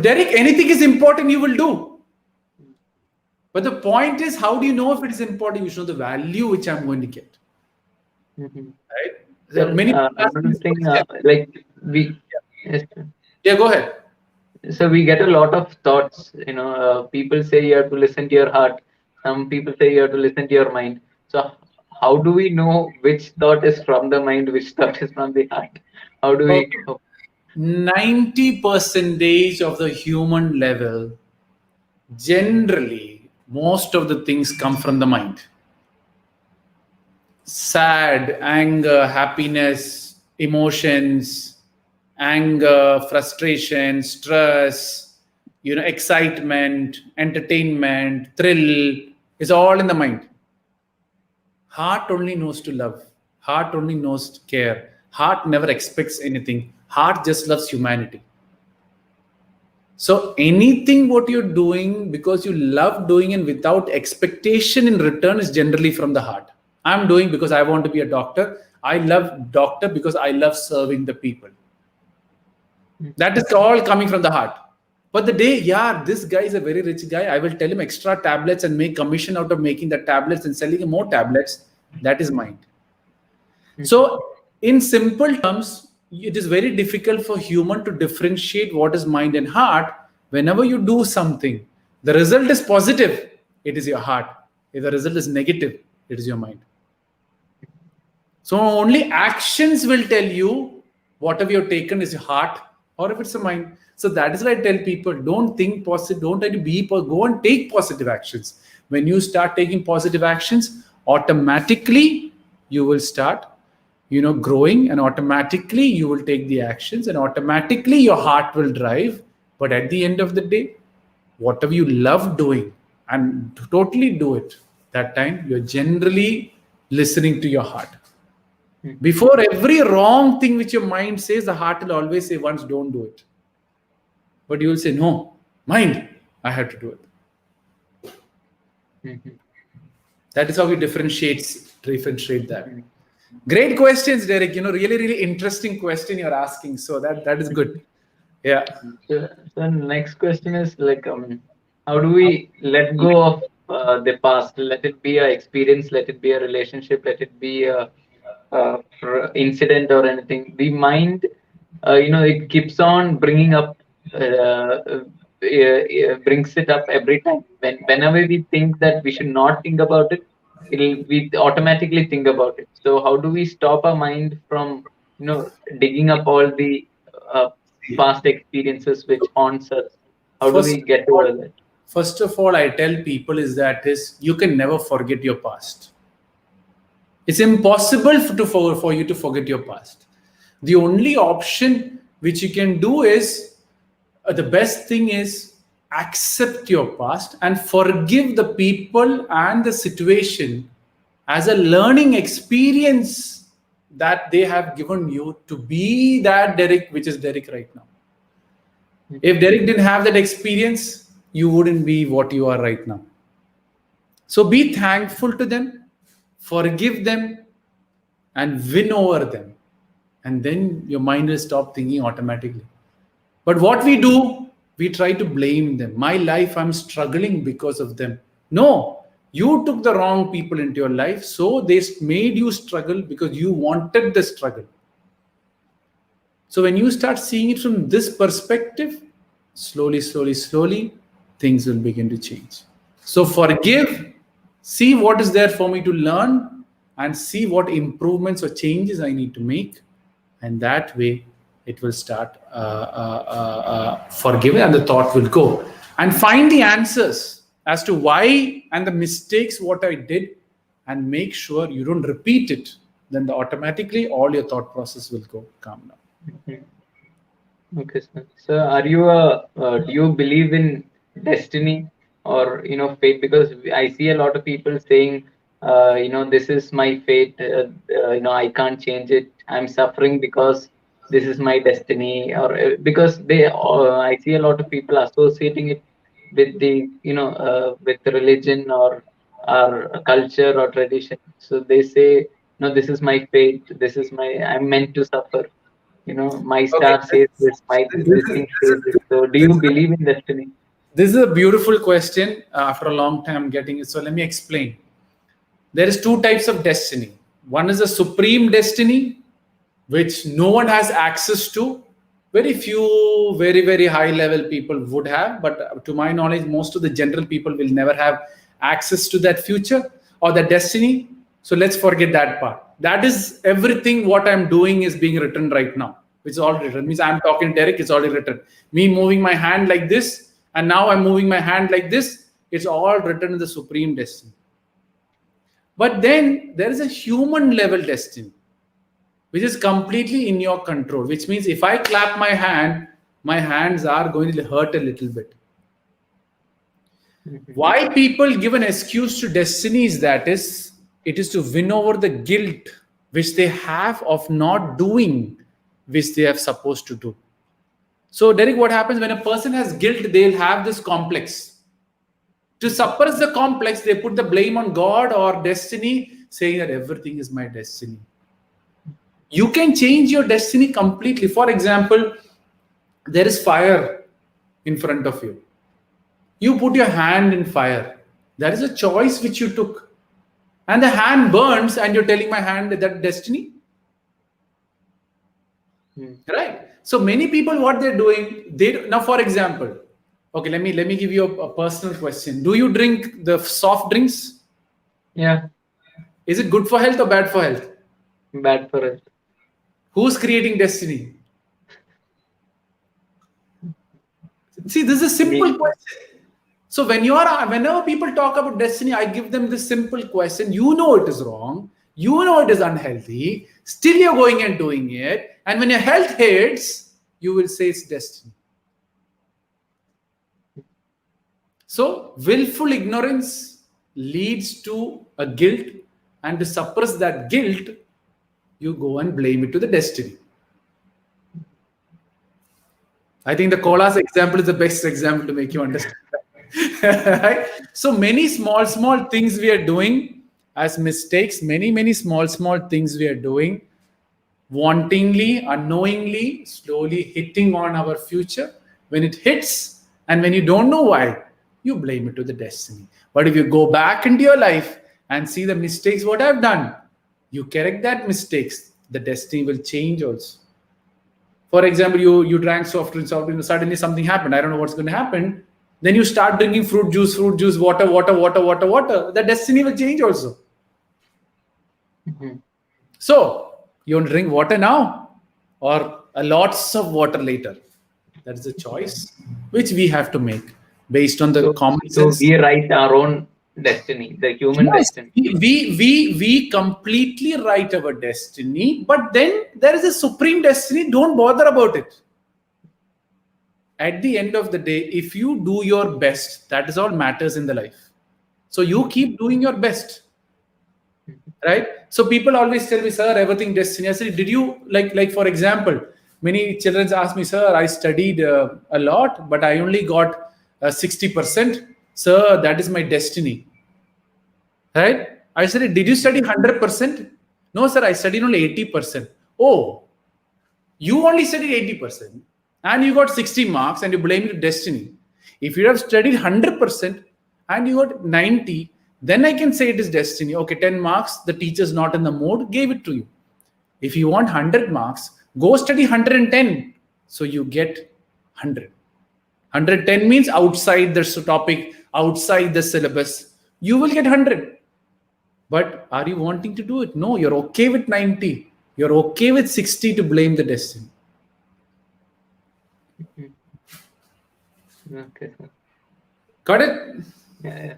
Derek, anything is important, you will do. But the point is, how do you know if it is important? You should know the value which I'm going to get. Right? So, Many another thing, like we. Yes. Yeah, go ahead. So we get a lot of thoughts. People say you have to listen to your heart. Some people say you have to listen to your mind. So how do we know which thought is from the mind, which thought is from the heart? How do we? 90% of the human level, generally, most of the things come from the mind. Sad, anger, happiness, emotions, anger, frustration, stress, excitement, entertainment, thrill is all in the mind. Heart only knows to love. Heart only knows to care. Heart never expects anything. Heart just loves humanity. So anything what you're doing because you love doing and without expectation in return is generally from the heart. I'm doing because I want to be a doctor. I love doctor because I love serving the people. That is all coming from the heart. But the day, yeah, this guy is a very rich guy, I will tell him extra tablets and make commission out of making the tablets and selling him more tablets. That is mind. So, in simple terms, it is very difficult for human to differentiate what is mind and heart. Whenever you do something, the result is positive, it is your heart. If the result is negative, it is your mind. So only actions will tell you whatever you've taken is your heart or if it's a mind. So that is why I tell people, don't think positive, don't try to be, go and take positive actions. When you start taking positive actions, automatically you will start, growing, and automatically you will take the actions, and automatically your heart will drive. But at the end of the day, whatever you love doing and totally do it, that time you're generally listening to your heart. Before every wrong thing which your mind says, the heart will always say once, don't do it. But you will say, no, mind, I have to do it. That is how we differentiate that. Great questions, Derek. Really, really interesting question you're asking. So that is good. Yeah. So next question is like, how do we let go of the past? Let it be an experience, let it be a relationship, let it be a incident or anything. The mind, it keeps on bringing up, brings it up every time. Whenever we think that we should not think about it, we automatically think about it. So how do we stop our mind from, digging up all the past experiences which haunts us? How do we get over that? First of all, I tell people is you can never forget your past. It's impossible for you to forget your past. The only option which you can do is, the best thing is accept your past and forgive the people and the situation as a learning experience that they have given you to be that Derek, which is Derek right now. If Derek didn't have that experience, you wouldn't be what you are right now. So be thankful to them, forgive them, and win over them. And then your mind will stop thinking automatically. But what we do, we try to blame them. My life, I'm struggling because of them. No, you took the wrong people into your life, so they made you struggle because you wanted the struggle. So when you start seeing it from this perspective, slowly, things will begin to change. So forgive, see what is there for me to learn, and see what improvements or changes I need to make. And that way, it will start forgiving, and the thought will go. And find the answers as to why and the mistakes what I did, and make sure you don't repeat it. Then automatically all your thought process will go calm down. Okay, sir. So are you do you believe in destiny or fate? Because I see a lot of people saying, this is my fate. I can't change it. I'm suffering because this is my destiny, or because I see a lot of people associating it with the with religion or culture or tradition. So they say, no, this is my fate. I'm meant to suffer. My star says this, this thing says this. So do you believe in destiny? This is a beautiful question after a long time getting it. So let me explain. There is two types of destiny. One is a supreme destiny, which no one has access to. Very few, very, very high level people would have. But to my knowledge, most of the general people will never have access to that future or that destiny. So let's forget that part. That is everything what I'm doing is being written right now. It's already written. Means I'm talking Derek, it's already written. Me moving my hand like this, and now I'm moving my hand like this. It's all written in the supreme destiny. But then there is a human level destiny, which is completely in your control, which means if I clap my hand, my hands are going to hurt a little bit. Why people give an excuse to destiny is it is to win over the guilt which they have of not doing which they are supposed to do. So Derek, what happens when a person has guilt, they'll have this complex. To suppress the complex, they put the blame on God or destiny, saying that everything is my destiny. You can change your destiny completely. For example, there is fire, in front of you. You put your hand in fire. That is a choice which you took. And the hand burns, and you're telling my hand that destiny? Right? So many people, what they're doing, now for example, okay, let me give you a personal question. Do you drink the soft drinks? Yeah. Is it good for health or bad for health? Bad for it. Who's creating destiny? See, this is a simple question. So whenever people talk about destiny, I give them this simple question. You know it is wrong. You know it is unhealthy. Still you're going and doing it. And when your health hits, you will say it's destiny. So willful ignorance leads to a guilt. And to suppress that guilt, you go and blame it to the destiny. I think the Colas example is the best example to make you understand. Right? So many small things we are doing as mistakes, many small things we are doing, wantingly, unknowingly, slowly hitting on our future. When it hits, and when you don't know why, you blame it to the destiny. But if you go back into your life and see the mistakes what I've done, you correct that mistakes, the destiny will change also. For example, you drank soft drinks, suddenly something happened. I don't know what's going to happen. Then you start drinking fruit juice, water. The destiny will change also. So you want to drink water now or lots of water later? That is a choice which we have to make based on the common sense. So we write our own destiny, the human destiny. We completely write our destiny, but then there is a supreme destiny. Don't bother about it. At the end of the day, if you do your best, that is all matters in the life. So you keep doing your best. Right? So people always tell me, sir, everything destiny. I said, did you, like for example, many children ask me, sir, I studied a lot, but I only got 60%. Sir, that is my destiny. Right? I said, did you study 100%? No, sir, I studied only 80%. Oh, you only studied 80% and you got 60 marks and you blame it to destiny. If you have studied 100% and you got 90, then I can say it is destiny. Okay, 10 marks, the teacher's not in the mood, gave it to you. If you want 100 marks, go study 110. So you get 100. 110 means outside the topic, outside the syllabus. You will get 100. But are you wanting to do it? No, you're okay with 90. You're okay with 60 to blame the destiny. Okay. Got it? Yeah.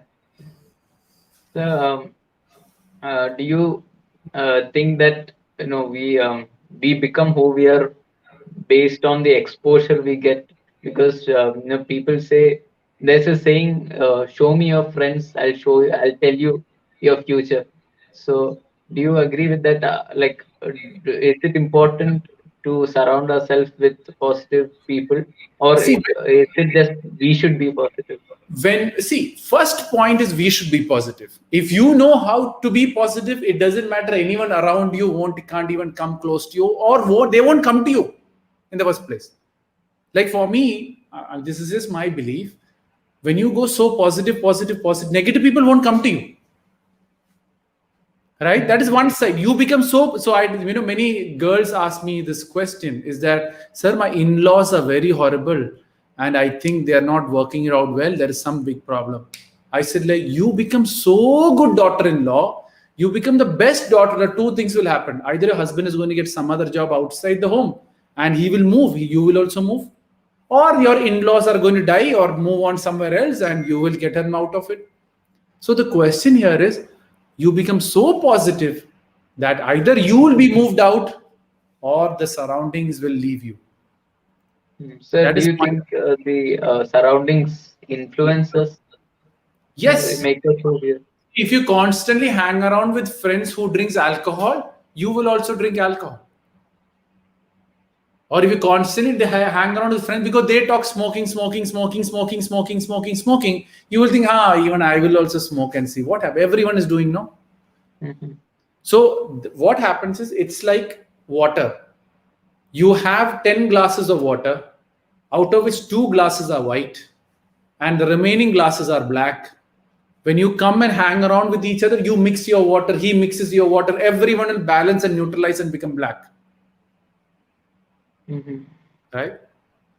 So, do you think that we become who we are based on the exposure we get? Because people say, there's a saying, "Show me your friends, I'll tell you your future." So, do you agree with that? Is it important to surround ourselves with positive people, or See, is it just we should be positive? First point is we should be positive. If you know how to be positive, it doesn't matter. Anyone around you can't even come close to you, or they won't come to you in the first place. Like for me, this is just my belief. When you go so positive, negative people won't come to you. Right? That is one side. You become so. Many girls ask me this question: is that, sir, my in-laws are very horrible, and I think they are not working it out well. There is some big problem. I said, like, you become so good daughter-in-law, you become the best daughter. Two things will happen: either your husband is going to get some other job outside the home, and he will move. You will also move, or your in-laws are going to die or move on somewhere else, and you will get them out of it. So the question here is, you become so positive that either you will be moved out or the surroundings will leave you. So, do you think the surroundings influence us? Yes. Make us who we are? If you constantly hang around with friends who drinks alcohol, you will also drink alcohol. Or if you constantly hang around with friends because they talk smoking, you will think, even I will also smoke and see what everyone is doing, no? Mm-hmm. So what happens is, it's like water. You have 10 glasses of water. out of which two glasses are white and the remaining glasses are black. When you come and hang around with each other, you mix your water, he mixes your water, everyone will balance and neutralize and become black. Right?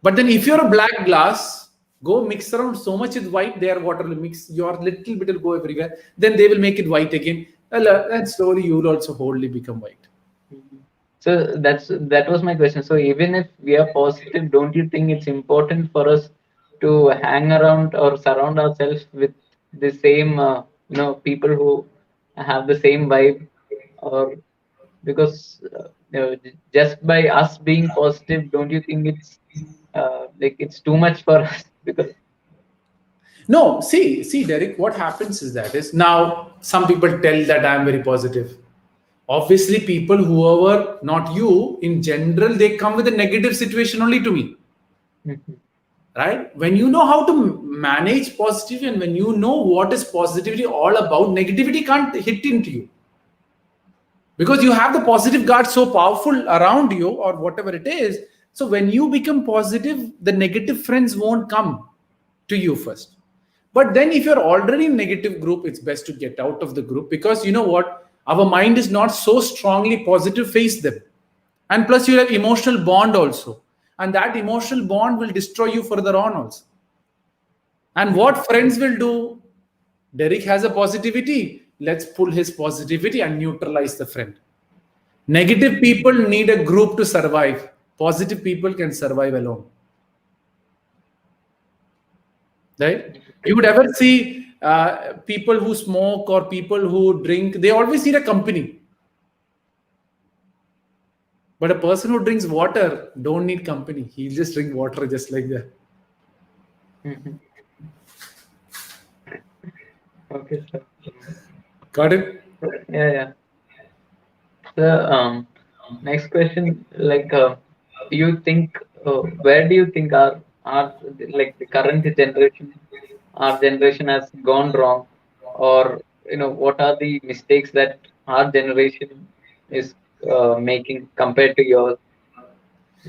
But then if you're a black glass, go mix around so much with white, their water will mix, your little bit will go everywhere, then they will make it white again, and slowly you will also wholly become white. So that was my question. So even if we are positive, don't you think it's important for us to hang around or surround ourselves with the same, people who have the same vibe, or because just by us being positive, don't you think it's like it's too much for us? Because No, see, Derek, what happens is that is now some people tell that I'm very positive. Obviously, people whoever, not you, in general, they come with a negative situation only to me. Right? When you know how to manage positivity and when you know what is positivity all about, negativity can't hit into you. Because you have the positive guard so powerful around you or whatever it is. So when you become positive, the negative friends won't come to you first. But then if you're already in negative group, it's best to get out of the group, because you know what? Our mind is not so strongly positive, face them. And plus you have emotional bond also. And that emotional bond will destroy you further on also. And what friends will do? Derek has a positivity. Let's pull his positivity and neutralize the friend. Negative people need a group to survive. Positive people can survive alone. Right? You would ever see people who smoke or people who drink, they always need a company. But a person who drinks water don't need company. He'll just drink water just like that. okay, sir. Got it? Yeah. The next question, like, you think, where do you think our like the current generation, our generation has gone wrong, or what are the mistakes that our generation is making compared to yours?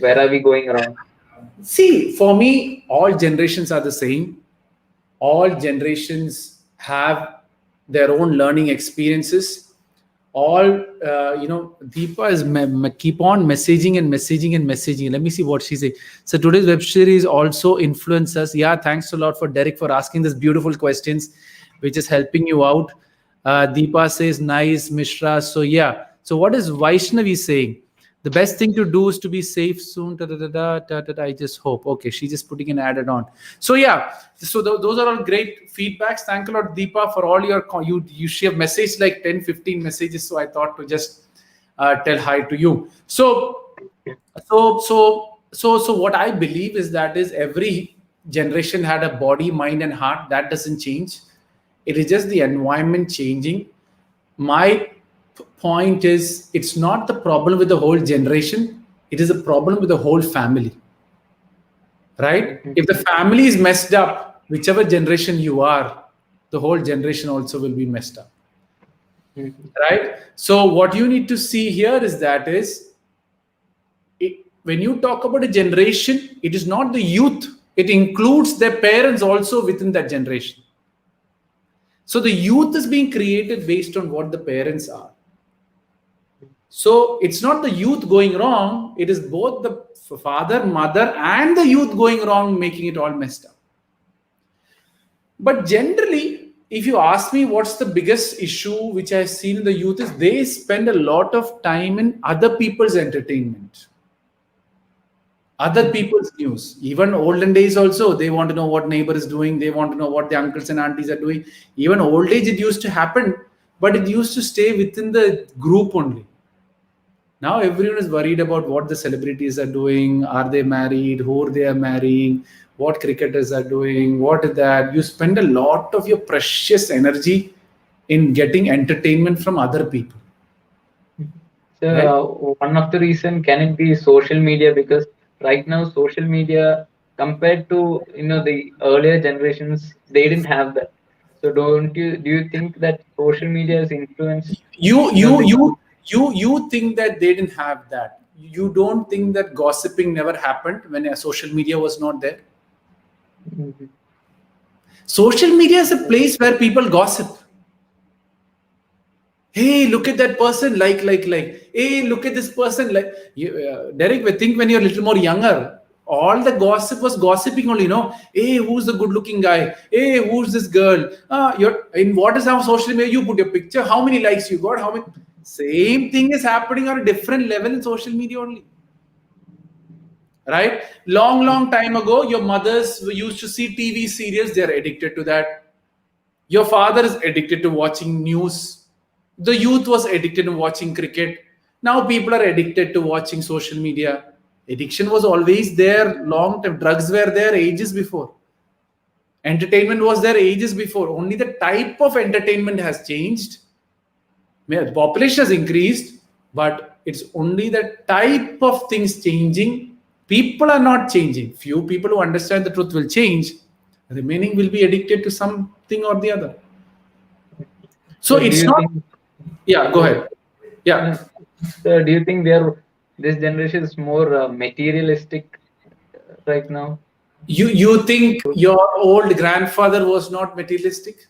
Where are we going wrong? See, for me, all generations are the same. All generations have their own learning experiences. All, Deepa is keep on messaging and messaging and messaging. Let me see what she says. So today's web series also influenced us. Yeah, thanks a lot for Derek for asking these beautiful questions, which is helping you out. Deepa says, nice, Mishra. So yeah. So what is Vaishnavi saying? The best thing to do is to be safe soon. I just hope. Okay, she's just putting an added on. So yeah, so those are all great feedbacks. Thank you a lot, Deepa, for all your you share message like 10, 15 messages. So I thought to just tell hi to you. So what I believe is that is every generation had a body, mind, and heart. That doesn't change. It is just the environment changing. My point is, it's not the problem with the whole generation, it is a problem with the whole family. Right? If the family is messed up, whichever generation you are, the whole generation also will be messed up. Right? So what you need to see here is that is, when you talk about a generation, it is not the youth, it includes their parents also within that generation. So the youth is being created based on what the parents are. So it's not the youth going wrong, it is both the father, mother, and the youth going wrong, making it all messed up. But generally, if you ask me what's the biggest issue which I've seen in the youth is they spend a lot of time in other people's entertainment, other people's news. Even olden days also, they want to know what neighbor is doing, they want to know what the uncles and aunties are doing. Even old age it used to happen, but it used to stay within the group only. Now everyone is worried about what the celebrities are doing, are they married, who they are marrying, what cricketers are doing, what is that. You spend a lot of your precious energy in getting entertainment from other people. So one of the reason, can it be social media? Because right now social media, compared to the earlier generations, they didn't have that. So do you think that social media has influenced You the you you you you think that they didn't have that. you don't think that gossiping never happened when social media was not there? Mhm. Social media is a place where people gossip. Hey, look at that person, like. Hey, look at this person, like. Derek, I think when you're a little more younger, all the gossip was gossiping only, Hey, who's the good-looking guy? Hey, who's this girl? You're in what is our social media? You put your picture, how many likes you got, how many. Same thing is happening on a different level in social media only. Right? Long time ago, your mothers used to see TV serials, they're addicted to that. Your father is addicted to watching news. The youth was addicted to watching cricket. Now people are addicted to watching social media. Addiction was always there long time. Drugs were there ages before. Entertainment was there ages before. Only the type of entertainment has changed. The population has increased, but it's only the type of things changing. People are not changing. Few people who understand the truth will change. The remaining will be addicted to something or the other. So Do it's you not. think? Yeah, go ahead. Yeah. So do you think this generation is more materialistic right now? You think your old grandfather was not materialistic?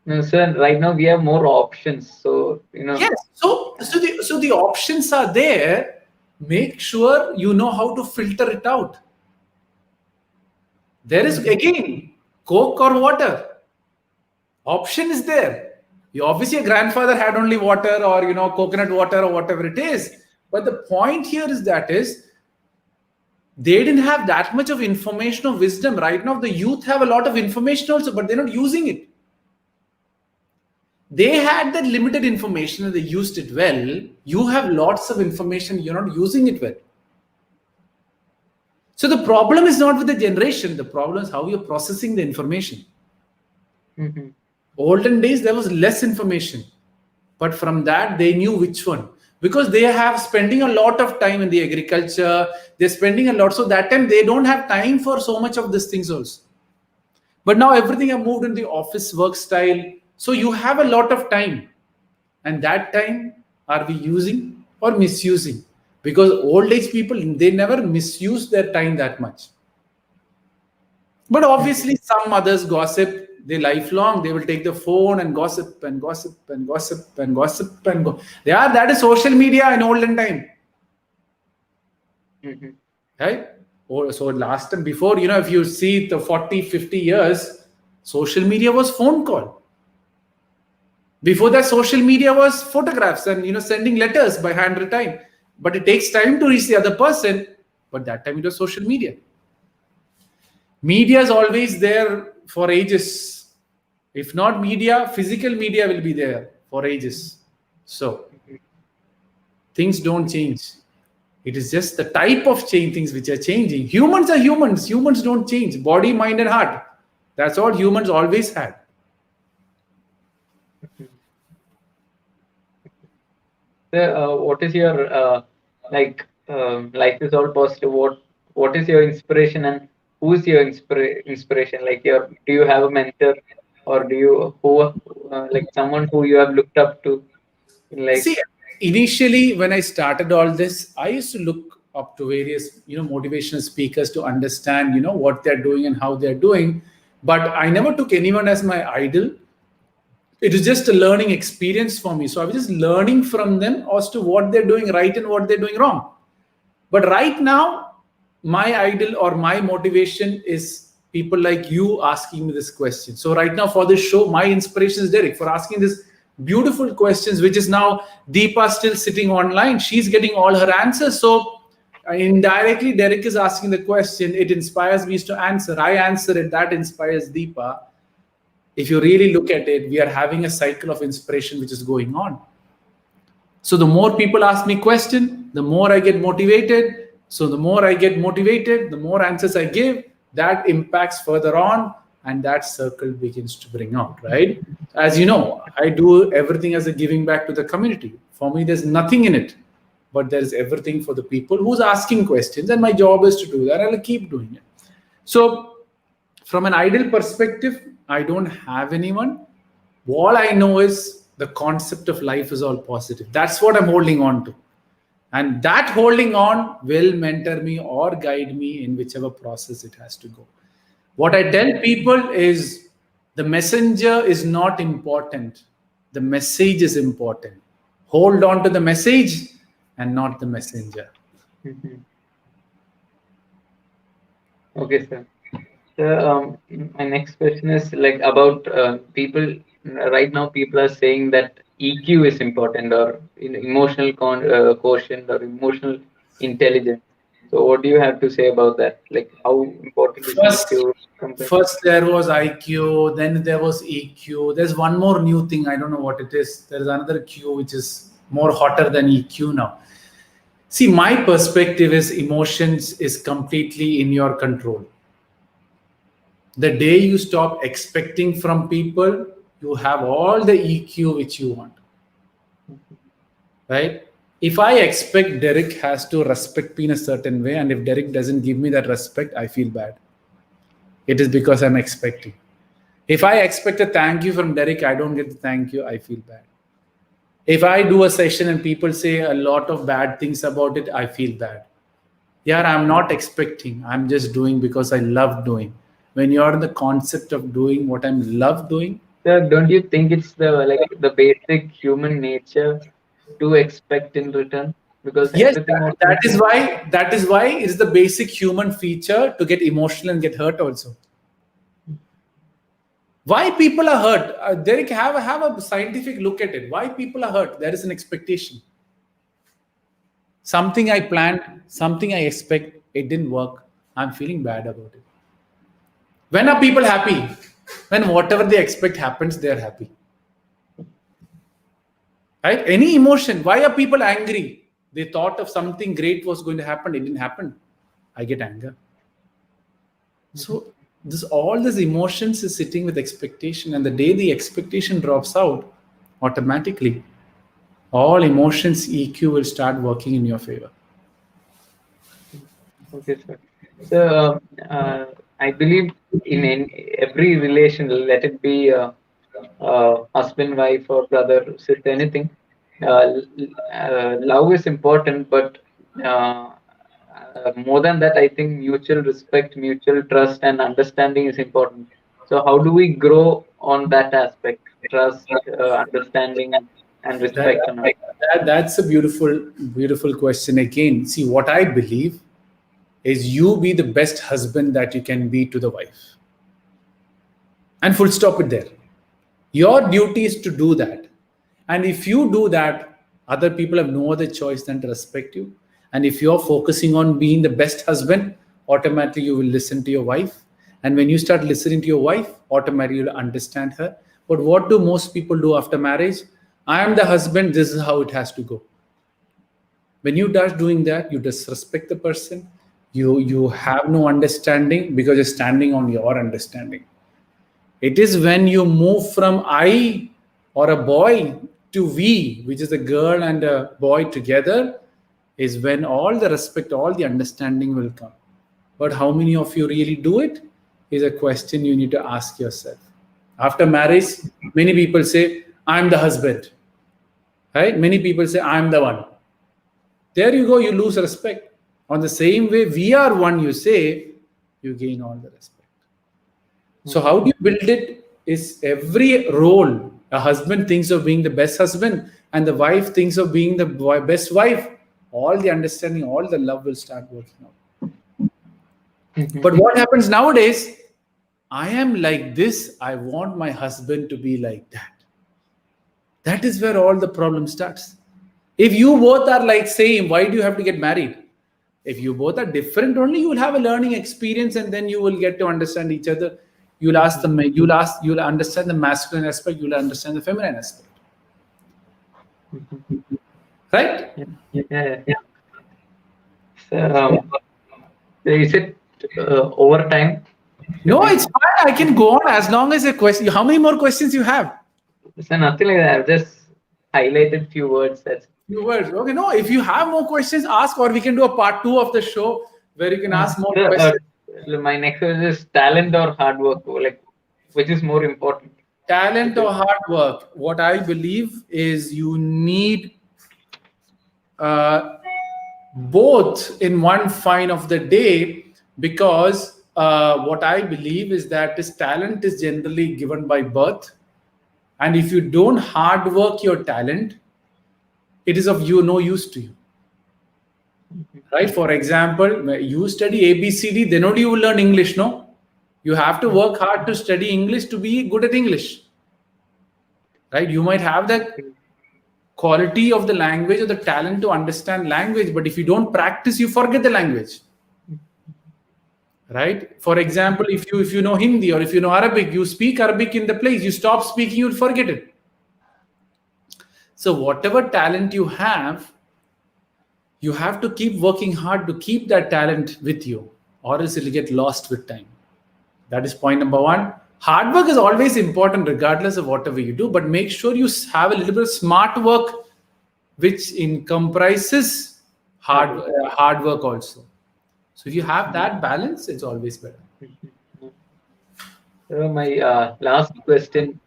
No, sir. Right now we have more options, so Yes. So the options are there. Make sure you know how to filter it out. There is again Coke or water. Option is there. Obviously, your grandfather had only water or coconut water or whatever it is. But the point here is they didn't have that much of information or wisdom. Right now, the youth have a lot of information also, but they're not using it. They had that limited information and they used it well. You have lots of information, you're not using it well. So the problem is not with the generation, the problem is how you're processing the information. Mhm. Olden days, there was less information, but from that, they knew which one. Because they have spending a lot of time in the agriculture, they're spending a lot. So that time, they don't have time for so much of these things also. But now everything have moved in the office work style. So you have a lot of time. And that time, are we using or misusing? Because old age people, they never misuse their time that much. But obviously, some mothers gossip. They lifelong. They will take the phone and gossip and gossip and gossip and gossip and go. Yeah, that is social media in olden time, Mhm. right? Or so last time before, if you see the 40, 50 years, social media was phone call. Before that, social media was photographs and sending letters by handwritten. But it takes time to reach the other person. But that time it was social media. Media is always there for ages. If not media, physical media will be there for ages. So things don't change. It is just the type of change things which are changing. Humans are humans. Humans don't change. Body, mind, and heart. That's what humans always had. Sir, what is your life is all positive? What is your inspiration and who's your inspiration? Do you have a mentor or do you like someone who you have looked up to in life? See, initially when I started all this, I used to look up to various, motivational speakers to understand, what they're doing and how they're doing. But I never took anyone as my idol. It is just a learning experience for me. So I was just learning from them as to what they're doing right and what they're doing wrong. But right now, my idol or my motivation is people like you asking me this question. So right now for this show, my inspiration is Derek for asking this beautiful questions, which is now Deepa still sitting online. She's getting all her answers. So indirectly, Derek is asking the question. It inspires me to answer. I answer it. That inspires Deepa. If you really look at it, we are having a cycle of inspiration which is going on. So the more people ask me question, the more I get motivated. So the more I get motivated, the more answers I give, that impacts further on, and that circle begins to bring out, right? As you know, I do everything as a giving back to the community. For me, there's nothing in it, but there's everything for the people who's asking questions, and my job is to do that. I'll keep doing it. So from an ideal perspective, I don't have anyone. All I know is the concept of life is all positive. That's what I'm holding on to. And that holding on will mentor me or guide me in whichever process it has to go. What I tell people is the messenger is not important, the message is important. Hold on to the message and not the messenger. Mhm. Okay, sir. So, my next question is like about people. Right now, people are saying that EQ is important, or emotional quotient, or emotional intelligence. So, what do you have to say about that? Like, how important is First, EQ compared? first there was IQ, then there was EQ. There's one more new thing. I don't know what it is. There is another Q which is more hotter than EQ now. See, my perspective is emotions is completely in your control. The day you stop expecting from people, you have all the EQ which you want, right? If I expect Derek has to respect me in a certain way, and if Derek doesn't give me that respect, I feel bad. It is because I'm expecting. If I expect a thank you from Derek, I don't get the thank you, I feel bad. If I do a session and people say a lot of bad things about it, I feel bad. Yeah, I'm not expecting. I'm just doing because I love doing. When you're in the concept of doing what I'm love doing, So, don't you think it's the basic human nature to expect in return? Because yes, everything what we that is do. why it's the basic human feature to get emotional and get hurt also. Why people are hurt? Derek, have a scientific look at it. Why people are hurt? There is an expectation. Something I planned, something I expect, it didn't work. I'm feeling bad about it. When are people happy? When whatever they expect happens, they're happy. Right? Any emotion. Why are people angry? They thought of something great was going to happen, it didn't happen. I get anger. So this all these emotions is sitting with expectation, and the day the expectation drops out, automatically all emotions EQ will start working in your favor. Okay, sir. So, I believe in every relation, let it be husband, wife, or brother, sister, anything. Love is important, but more than that, I think mutual respect, mutual trust, and understanding is important. So, how do we grow on that aspect? Trust, understanding, and That, respect, and all. that's a beautiful question. Again, see, what I believe is you be the best husband that you can be to the wife, and full stop it there. Your duty is to do that. And if you do that, other people have no other choice than to respect you. And if you're focusing on being the best husband, automatically you will listen to your wife. And when you start listening to your wife, automatically you'll understand her. But what do most people do after marriage? I am the husband, this is how it has to go. When you start doing that, you disrespect the person. You have no understanding because you're standing on your understanding. It is when you move from I or a boy to we, which is a girl and a boy together, is when all the respect, all the understanding will come. But how many of you really do it is a question you need to ask yourself. After marriage, many people say, I'm the husband. Right? Many people say, I'm the one. There you go, you lose respect. On the same way, we are one, you say, you gain all the respect. So how do you build it? Is every role a husband thinks of being the best husband and the wife thinks of being the best wife, all the understanding, all the love will start working out. But what happens nowadays? I am like this, I want my husband to be like that. That is where all the problem starts. If you both are like same, why do you have to get married? If you both are different, only you will have a learning experience, and then you will get to understand each other. You'll understand the masculine aspect, you'll understand the feminine aspect. Right? Yeah, yeah, yeah. So, is it over time? Should No, we? it's fine. I can go on as long as a question. How many more questions you have? So nothing like that. I've just highlighted few words. That's Few words. Okay, no, if you have more questions, ask, or we can do a part two of the show where you can ask more so, questions. my next question is talent or hard work. Like, which is more important? Talent or hard work? What I believe is you need both in one fine of the day, because what I believe is that this talent is generally given by birth, and if you don't hard work your talent, it is of no use to you, right? For example, you study ABCD, then only you will learn English. No, you have to work hard to study English to be good at English, right? You might have the quality of the language or the talent to understand language, but if you don't practice, you forget the language, right? For example, if you know Hindi or if you know Arabic, you speak Arabic in the place, you stop speaking, you'll forget it. So whatever talent you have to keep working hard to keep that talent with you, or else it'll get lost with time. That is point number one. Hard work is always important regardless of whatever you do, but make sure you have a little bit of smart work which comprises hard work also. So if you have that balance, it's always better. My last question,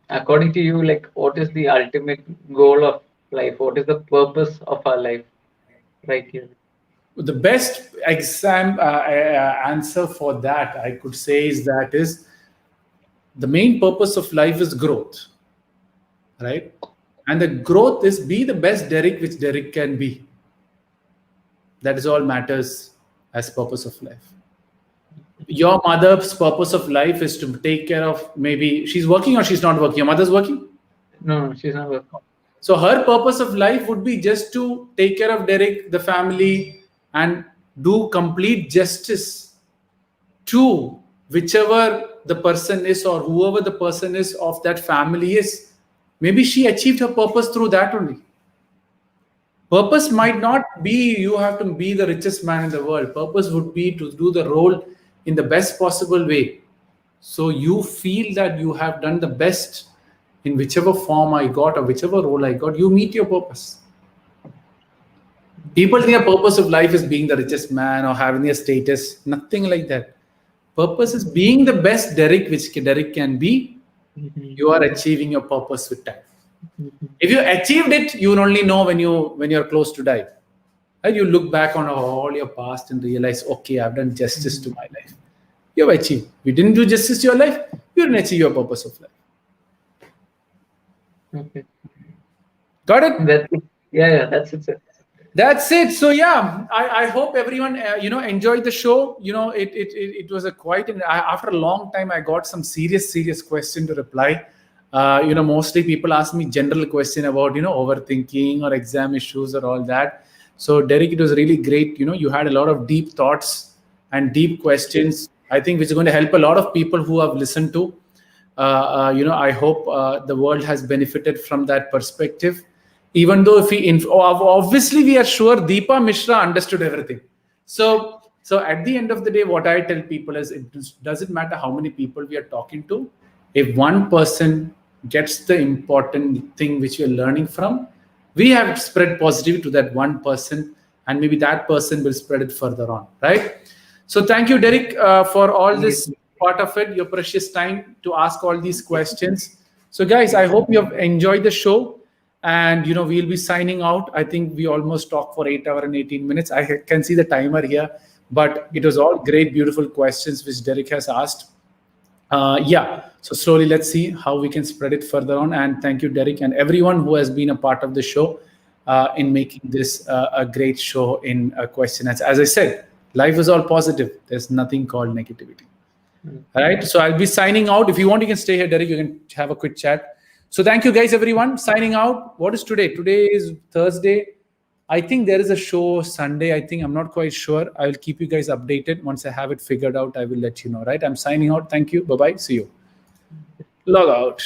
according to you, like, what is the ultimate goal of life? What is the purpose of our life right here? The best answer for that I could say is the main purpose of life is growth, right? And the growth is be the best Derek which Derek can be. That is all matters as purpose of life. Your mother's purpose of life is to take care of, maybe she's working or she's not working. Your mother's working? No, she's not working. So her purpose of life would be just to take care of Derek, the family, and do complete justice to whichever the person is or whoever the person is of that family is. Maybe she achieved her purpose through that only. Purpose might not be you have to be the richest man in the world. Purpose would be to do the role in the best possible way. So you feel that you have done the best in whichever form I got or whichever role I got, you meet your purpose. People think a purpose of life is being the richest man or having a status. Nothing like that. Purpose is being the best Derek which Derek can be. You are achieving your purpose with time. If you achieved it, you will only know when you're close to die. And you look back on all your past and realize, okay, I've done justice to my life. You have achieved. You didn't do justice to your life, you didn't achieve your purpose of life. Okay. Got it? That's it. Yeah, that's it, sir. That's it. So yeah, I hope everyone enjoyed the show. It was after a long time I got some serious question to reply. Mostly people ask me general question about overthinking or exam issues or all that. So Derek, it was really great. You had a lot of deep thoughts and deep questions, I think, which is going to help a lot of people who have listened to. I hope the world has benefited from that perspective. Even though obviously we are sure Deepa Mishra understood everything. So at the end of the day, what I tell people is it doesn't matter how many people we are talking to. If one person gets the important thing which we are learning from, we have spread positivity to that one person, and maybe that person will spread it further on, right? So thank you, Derek, for all this part of it, your precious time to ask all these questions. So guys, I hope you have enjoyed the show. And we'll be signing out. I think we almost talked for 8 hours and 18 minutes. I can see the timer here, but it was all great, beautiful questions which Derek has asked. So slowly let's see how we can spread it further on. And thank you, Derek, and everyone who has been a part of the show in making this a great show in a question. As I said, life is all positive. There's nothing called negativity. All right. So I'll be signing out. If you want, you can stay here, Derek. You can have a quick chat. So thank you guys, everyone. Signing out. What is today? Today is Thursday. I think there is a show Sunday. I'm not quite sure. I will keep you guys updated. Once I have it figured out, I will let you know, right? I'm signing out. Thank you. Bye-bye. See you. Log out.